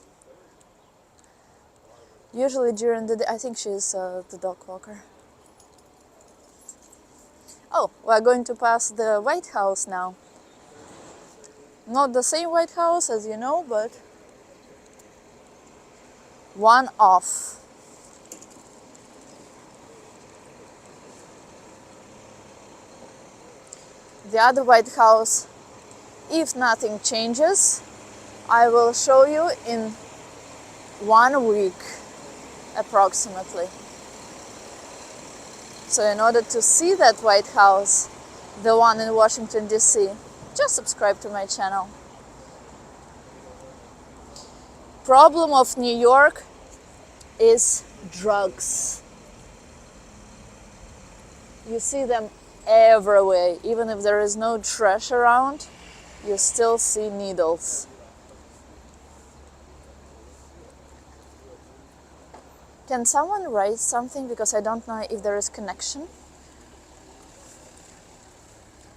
Usually during the day, I think she's the dog walker. Oh, we're going to pass the White House now. Not the same White House, as you know, but one off. The other White House, if nothing changes, I will show you in 1 week approximately. So in order to see that White House, the one in Washington, D.C., just subscribe to my channel. Problem of New York is drugs. You see them everywhere. Even if there is no trash around, you still see needles. Can someone write something, because I don't know if there is connection?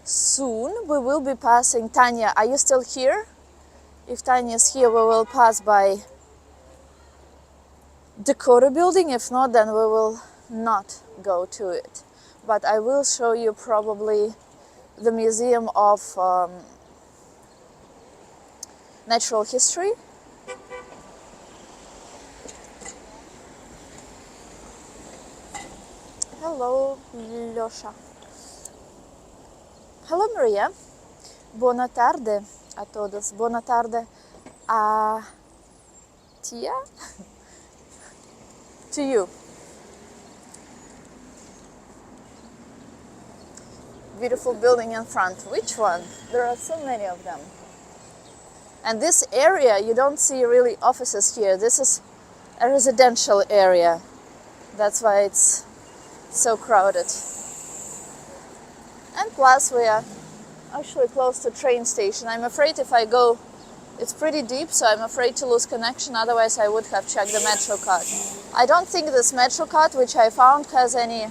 Soon we will be passing. Tanya, are you still here? If Tanya is here, we will pass by Dakota building. If not, then we will not go to it. But I will show you probably the Museum of Natural History. Hello, Losha. Hello, Maria. Buona tarde a todos. Buona tarde a Tia. To you. Beautiful building in front. Which one? There are so many of them. And this area, you don't see really offices here. This is a residential area. That's why it's so crowded. And plus we are actually close to train station. I'm afraid if I go, it's pretty deep, so I'm afraid to lose connection, otherwise I would have checked the Metro card. I don't think this Metro card, which I found, has any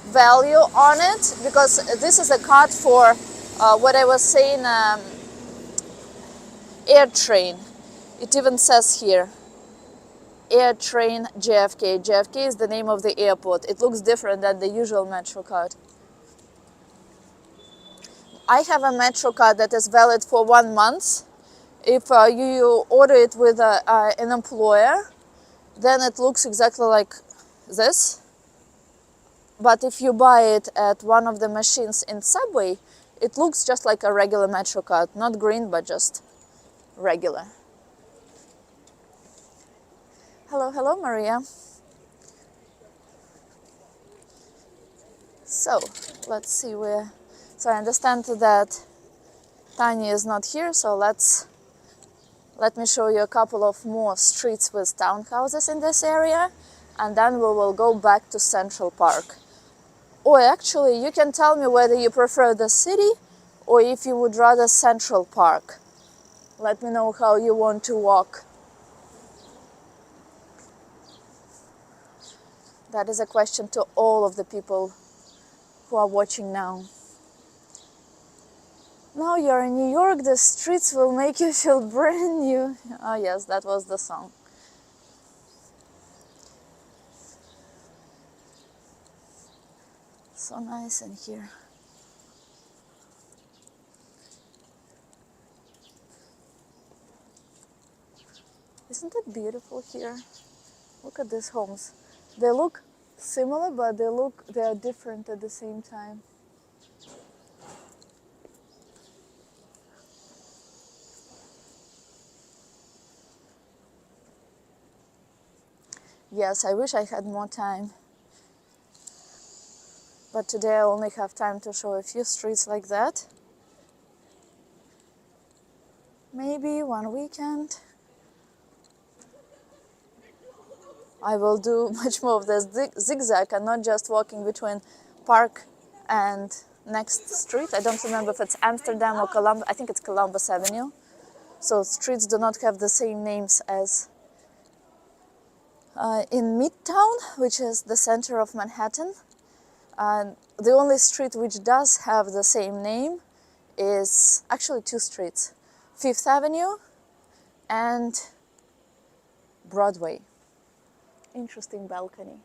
value on it, because this is a card for what I was saying, air train. It even says here, air train JFK. JFK is the name of the airport. It looks different than the usual Metro card. I have a Metro card that is valid for 1 month. If you order it with an employer, then it looks exactly like this. But if you buy it at one of the machines in Subway, it looks just like a regular Metro card. Not green, but just regular. Hello, hello, Maria. So, let's see where... So I understand that Tanya is not here, so let me show you a couple of more streets with townhouses in this area, and then we will go back to Central Park. Or actually, you can tell me whether you prefer the city or if you would rather Central Park. Let me know how you want to walk. That is a question to all of the people who are watching now. Now you're in New York, the streets will make you feel brand new. Oh yes, that was the song. So nice in here. Isn't it beautiful here? Look at these homes. They look similar, but they are different at the same time. Yes, I wish I had more time. But today I only have time to show a few streets like that. Maybe one weekend I will do much more of this zigzag and not just walking between park and next street. I don't remember if it's Amsterdam or Columbus. I think it's Columbus Avenue. So streets do not have the same names as in Midtown, which is the center of Manhattan. The only street which does have the same name is actually two streets, Fifth Avenue and Broadway. Interesting balcony.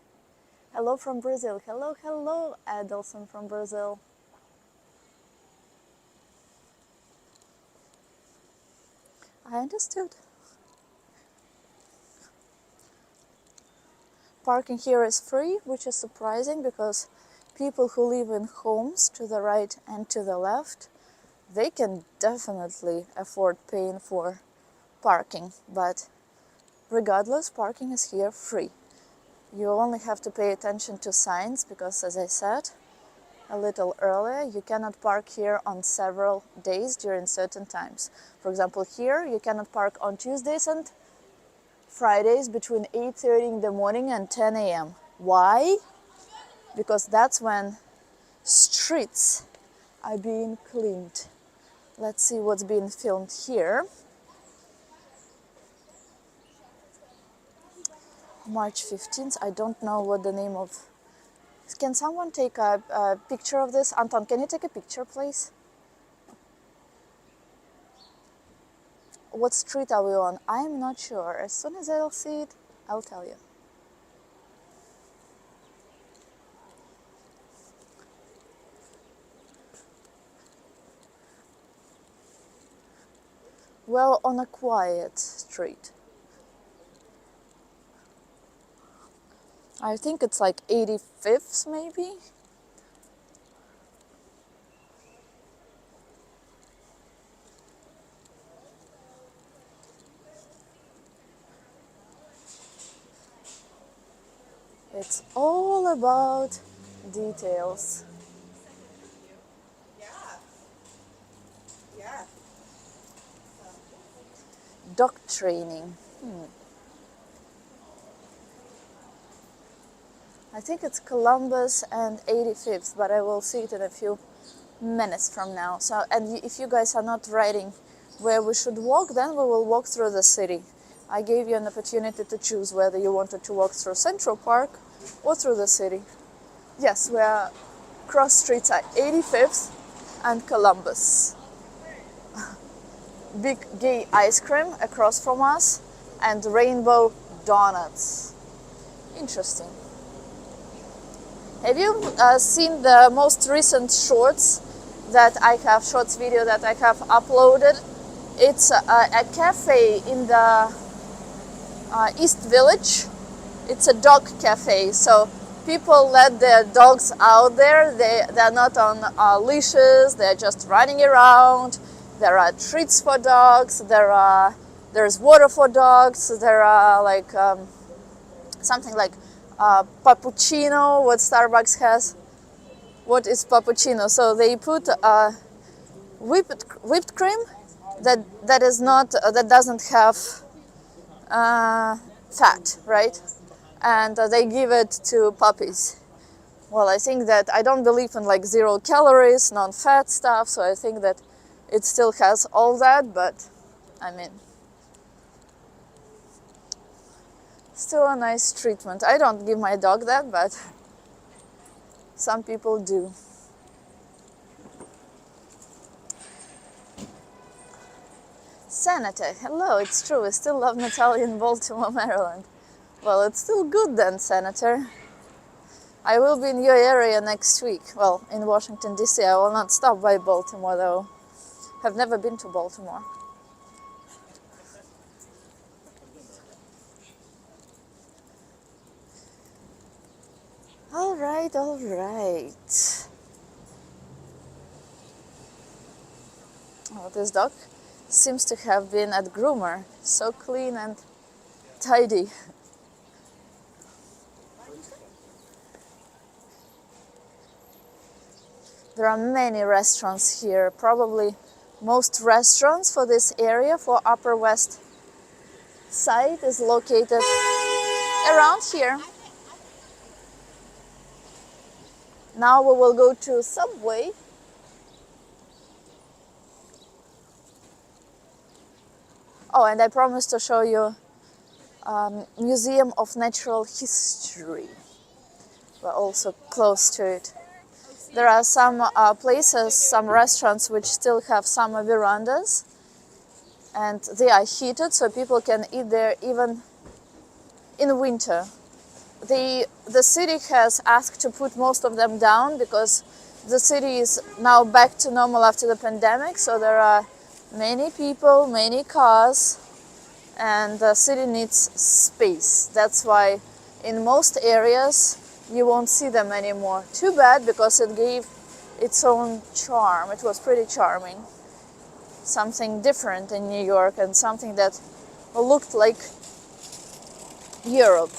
Hello from Brazil. Hello, hello, Adelson from Brazil. I understood. Parking here is free, which is surprising because people who live in homes to the right and to the left, they can definitely afford paying for parking, but regardless, parking is here free. You only have to pay attention to signs because, as I said a little earlier, you cannot park here on several days during certain times. For example, here you cannot park on Tuesdays and Fridays between 8:30 in the morning and 10 a.m. Why? Because that's when streets are being cleaned. Let's see what's being filmed here. March 15th, I don't know what the name of... Can someone take a picture of this? Anton, can you take a picture, please? What street are we on? I'm not sure. As soon as I'll see it, I'll tell you. Well, on a quiet street. I think it's like 85th, maybe? It's all about details. Yeah. Dog training. I think it's Columbus and 85th, but I will see it in a few minutes from now. So, and if you guys are not writing where we should walk, then we will walk through the city. I gave you an opportunity to choose whether you wanted to walk through Central Park or through the city. Yes, we are cross streets at 85th and Columbus. Big gay ice cream across from us and rainbow donuts. Interesting. Have you seen the most recent shorts video that I have uploaded? It's a cafe in the East Village. It's a dog cafe, so people let their dogs out there. They're not on leashes, they're just running around. There are treats for dogs, there's water for dogs, there are like something like puppuccino, what Starbucks has. What is puppuccino? So they put whipped cream that is not that doesn't have fat, right? And they give it to puppies. Well, I think that I don't believe in like 0 calories, non-fat stuff, so I think that it still has all that, but I mean, still a nice treatment. I don't give my dog that, but some people do. Senator, hello, it's true, we still love Natalia in Baltimore, Maryland. Well, it's still good then, Senator. I will be in your area next week. Well, in Washington, D.C. I will not stop by Baltimore, though. Have never been to Baltimore. All right, all right. Oh, this dog seems to have been at groomer. So clean and tidy. There are many restaurants here. Probably most restaurants for this area, for Upper West Side, is located around here. Now we will go to Subway. Oh, and I promised to show you Museum of Natural History. We're also close to it. There are some places, some restaurants which still have summer verandas, and they are heated so people can eat there even in winter. The city has asked to put most of them down because the city is now back to normal after the pandemic, so there are many people, many cars, and the city needs space. That's why in most areas you won't see them anymore. Too bad, because it gave its own charm. It was pretty charming. Something different in New York and something that looked like Europe.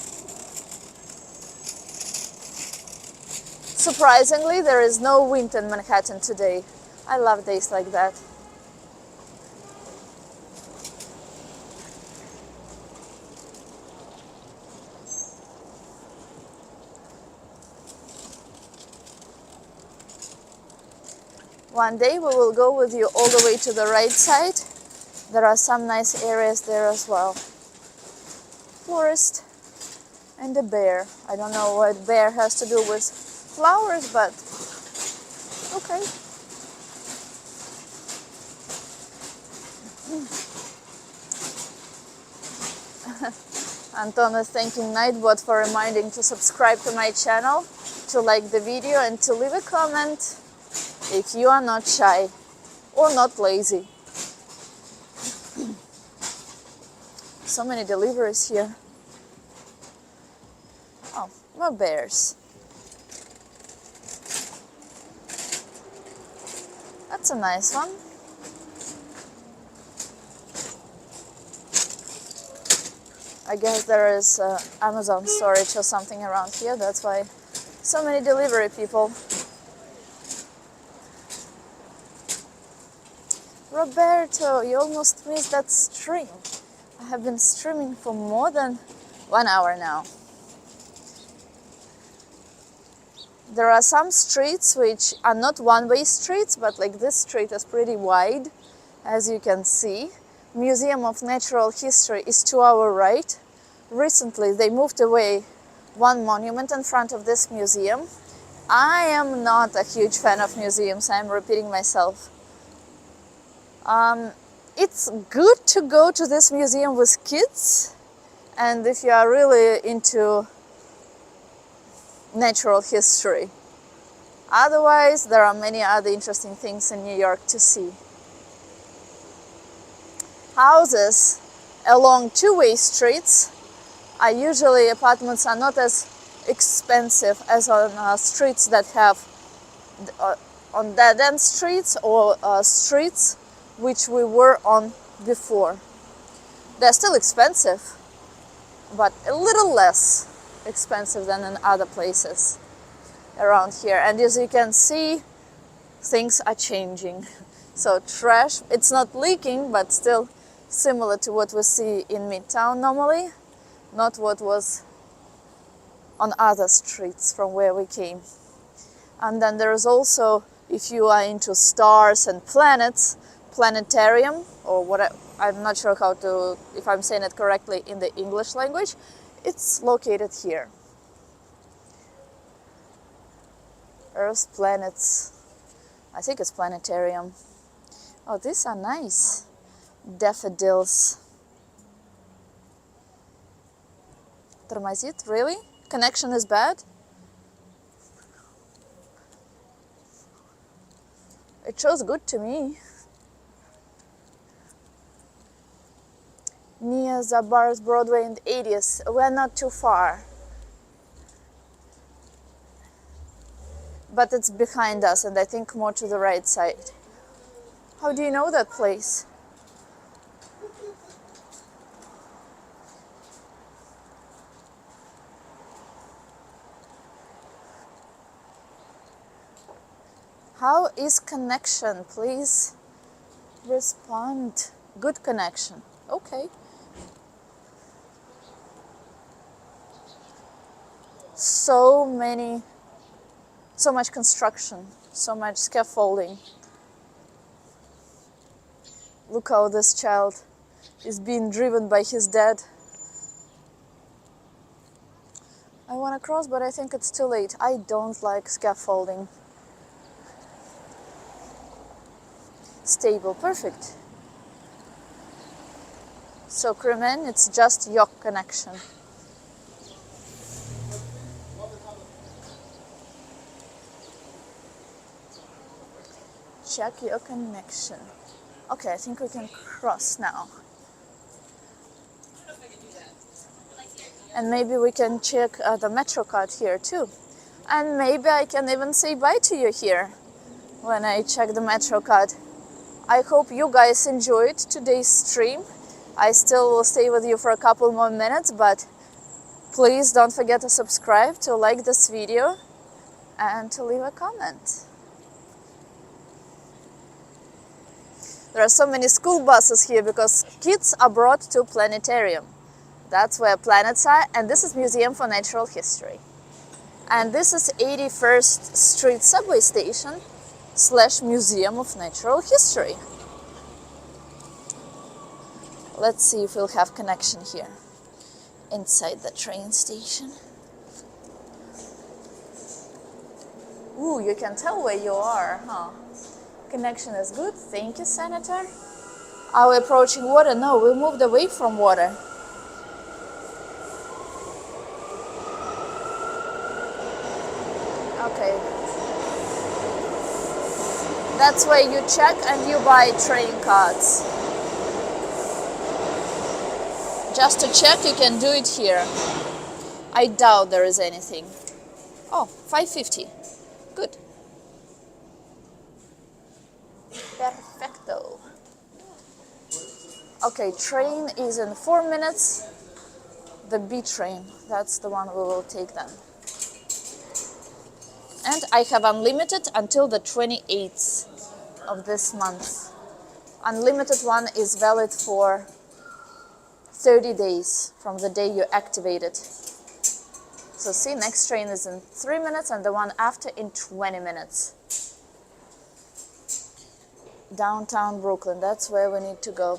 Surprisingly, there is no wind in Manhattan today. I love days like that. One day we will go with you all the way to the right side. There are some nice areas there as well. Forest and a bear. I don't know what bear has to do with flowers, but okay. Anton is thanking Nightbot for reminding to subscribe to my channel, to like the video, and to leave a comment if you are not shy or not lazy. So many deliveries here. Oh, more bears. That's a nice one. I guess there is Amazon storage or something around here. That's why so many delivery people. Roberto, you almost missed that stream. I have been streaming for more than 1 hour now. There are some streets which are not one-way streets, but like this street is pretty wide, as you can see. Museum of Natural History is to our right. Recently they moved away one monument in front of this museum. I am not a huge fan of museums, I'm repeating myself. It's good to go to this museum with kids, and if you are really into natural history. Otherwise, there are many other interesting things in New York to see. Houses along two-way streets are usually, apartments are not as expensive as on streets that have on dead-end streets or streets which we were on before. They're still expensive, but a little less expensive than in other places around here. And as you can see, things are changing. So trash, it's not leaking, but still similar to what we see in Midtown normally, not what was on other streets from where we came. And then there is also, if you are into stars and planets, planetarium, or what I'm not sure how to, if I'm saying it correctly in the English language. It's located here. Earth, planets, I think it's planetarium. Oh, these are nice. Daffodils. Тормозит, really? Connection is bad? It shows good to me. Near Zabar's Broadway and 80s. We're not too far. But it's behind us, and I think more to the right side. How do you know that place? How is connection? Please respond. Good connection. Okay. So much construction, so much scaffolding. Look how this child is being driven by his dad. I want to cross, but I think it's too late. I don't like scaffolding. Stable, perfect. So Kremen, it's just yoke connection. Check your connection. Okay, I think we can cross now. And maybe we can check the Metro card here too. And maybe I can even say bye to you here when I check the Metro card. I hope you guys enjoyed today's stream. I still will stay with you for a couple more minutes, but please don't forget to subscribe, to like this video, and to leave a comment. There are so many school buses here because kids are brought to planetarium. That's where planets are, and this is Museum for Natural History. And this is 81st Street subway station / Museum of Natural History. Let's see if we'll have connection here inside the train station. Ooh, you can tell where you are, huh? Connection is good. Thank you, Senator. Are we approaching water? No, we moved away from water. Okay. That's where you check and you buy train cards. Just to check, you can do it here. I doubt there is anything. Oh, 5.50. Good. Perfecto. Okay, train is in 4 minutes. The B train, that's the one we will take then. And I have unlimited until the 28th of this month. Unlimited one is valid for 30 days from the day you activate it. So see, next train is in 3 minutes and the one after in 20 minutes. Downtown Brooklyn, that's where we need to go.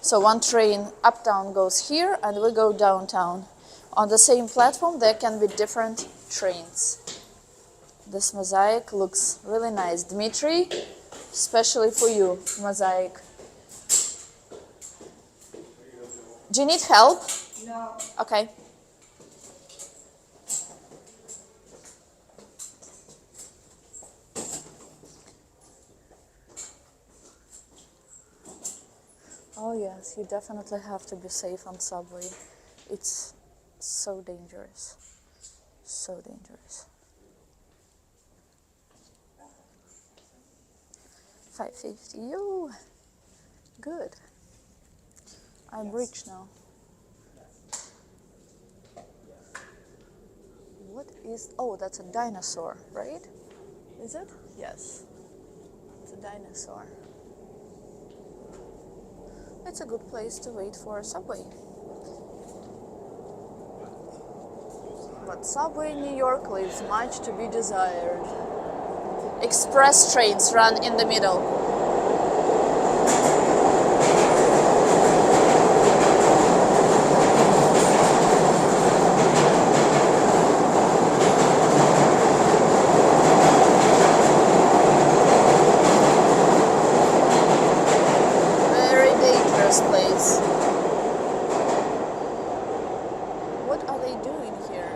So one train uptown goes here and we go downtown. On the same platform there can be different trains. This mosaic looks really nice. Dmitry, especially for you, mosaic. Do you need help? No. Okay. Oh yes, you definitely have to be safe on subway. It's so dangerous. So dangerous. 550. You. Good. I'm rich now. What is... Oh, that's a dinosaur, right? Is it? Yes. It's a dinosaur. It's a good place to wait for a subway. But subway in New York leaves much to be desired. Express trains run in the middle. Very dangerous place. What are they doing here?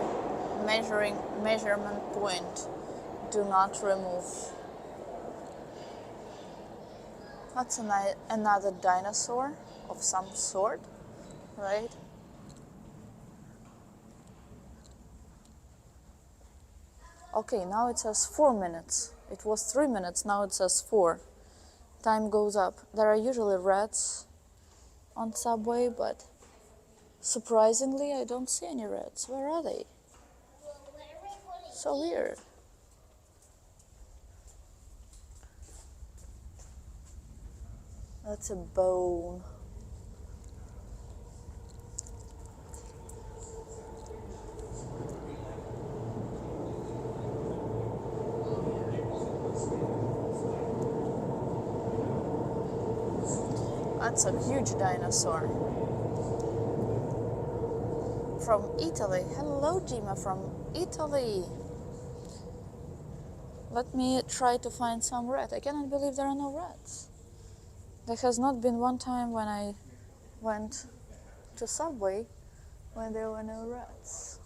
Measurement point. Do not remove. That's another dinosaur of some sort, right? Okay, now it says 4 minutes. It was 3 minutes, now it says 4. Time goes up. There are usually rats on subway, but surprisingly I don't see any rats. Where are they? So weird. That's a bone. That's a huge dinosaur. From Italy. Hello, Gima, from Italy. Let me try to find some rat. I cannot believe there are no rats. There has not been one time when I went to Subway when there were no rats.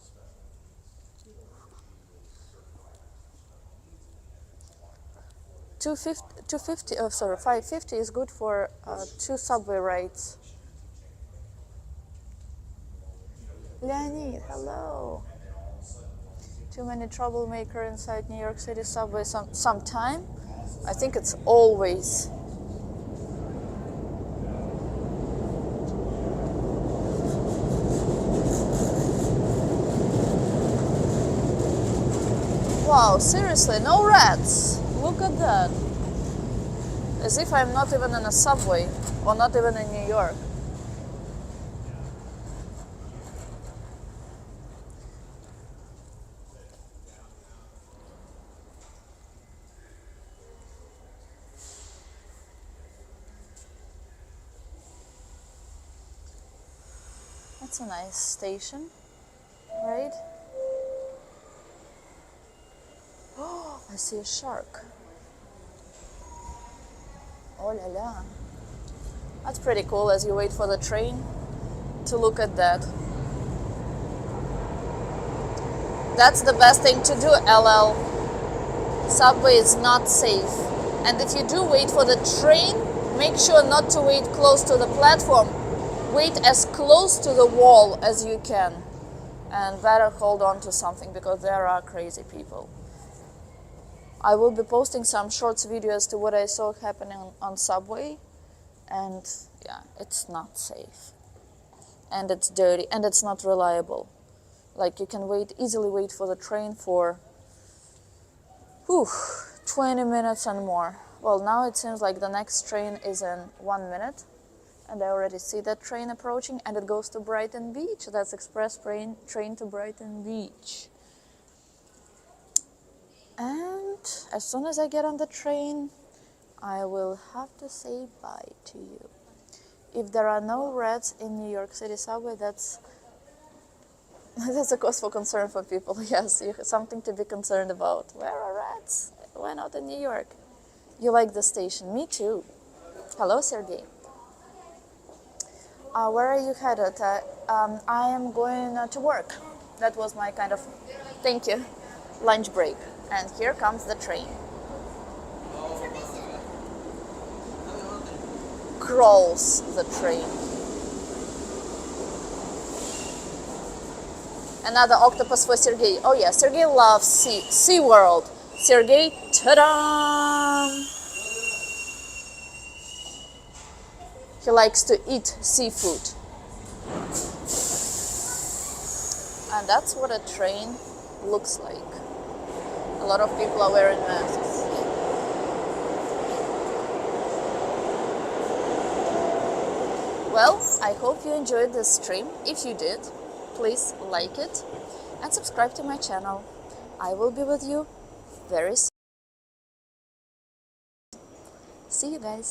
$5.50 is good for 2 subway rides. Leonid, hello. Too many troublemaker inside New York City subway sometime. I think it's always. Wow, seriously, no rats. Look at that. As if I'm not even in a subway or not even in New York. That's a nice station, right? Oh, I see a shark. Oh la la. That's pretty cool as you wait for the train to look at that. That's the best thing to do, LL. Subway is not safe. And if you do wait for the train, make sure not to wait close to the platform. Wait as close to the wall as you can. And better hold on to something because there are crazy people. I will be posting some shorts video as to what I saw happening on subway, and yeah, it's not safe, and it's dirty, and it's not reliable. Like you can easily wait for the train for 20 minutes and more. Well, now it seems like the next train is in 1 minute, And I already see that train approaching, and it goes to Brighton Beach. That's express train to Brighton Beach. And as soon as I get on the train, I will have to say bye to you. If there are no rats in New York City subway, that's a cause for concern for people. Yes, something to be concerned about. Where are rats? Why not in New York? You like the station? Me too. Hello, Sergey. Where are you headed? I am going to work. That was my kind of, thank you, lunch break. And here comes the train. Crawls the train. Another octopus for Sergey. Oh yeah, Sergey loves Sea World. Sergey, ta-da! He likes to eat seafood. And that's what a train looks like. A lot of people are wearing masks. Well, I hope you enjoyed this stream. If you did, please like it and subscribe to my channel. I will be with you very soon. See you guys.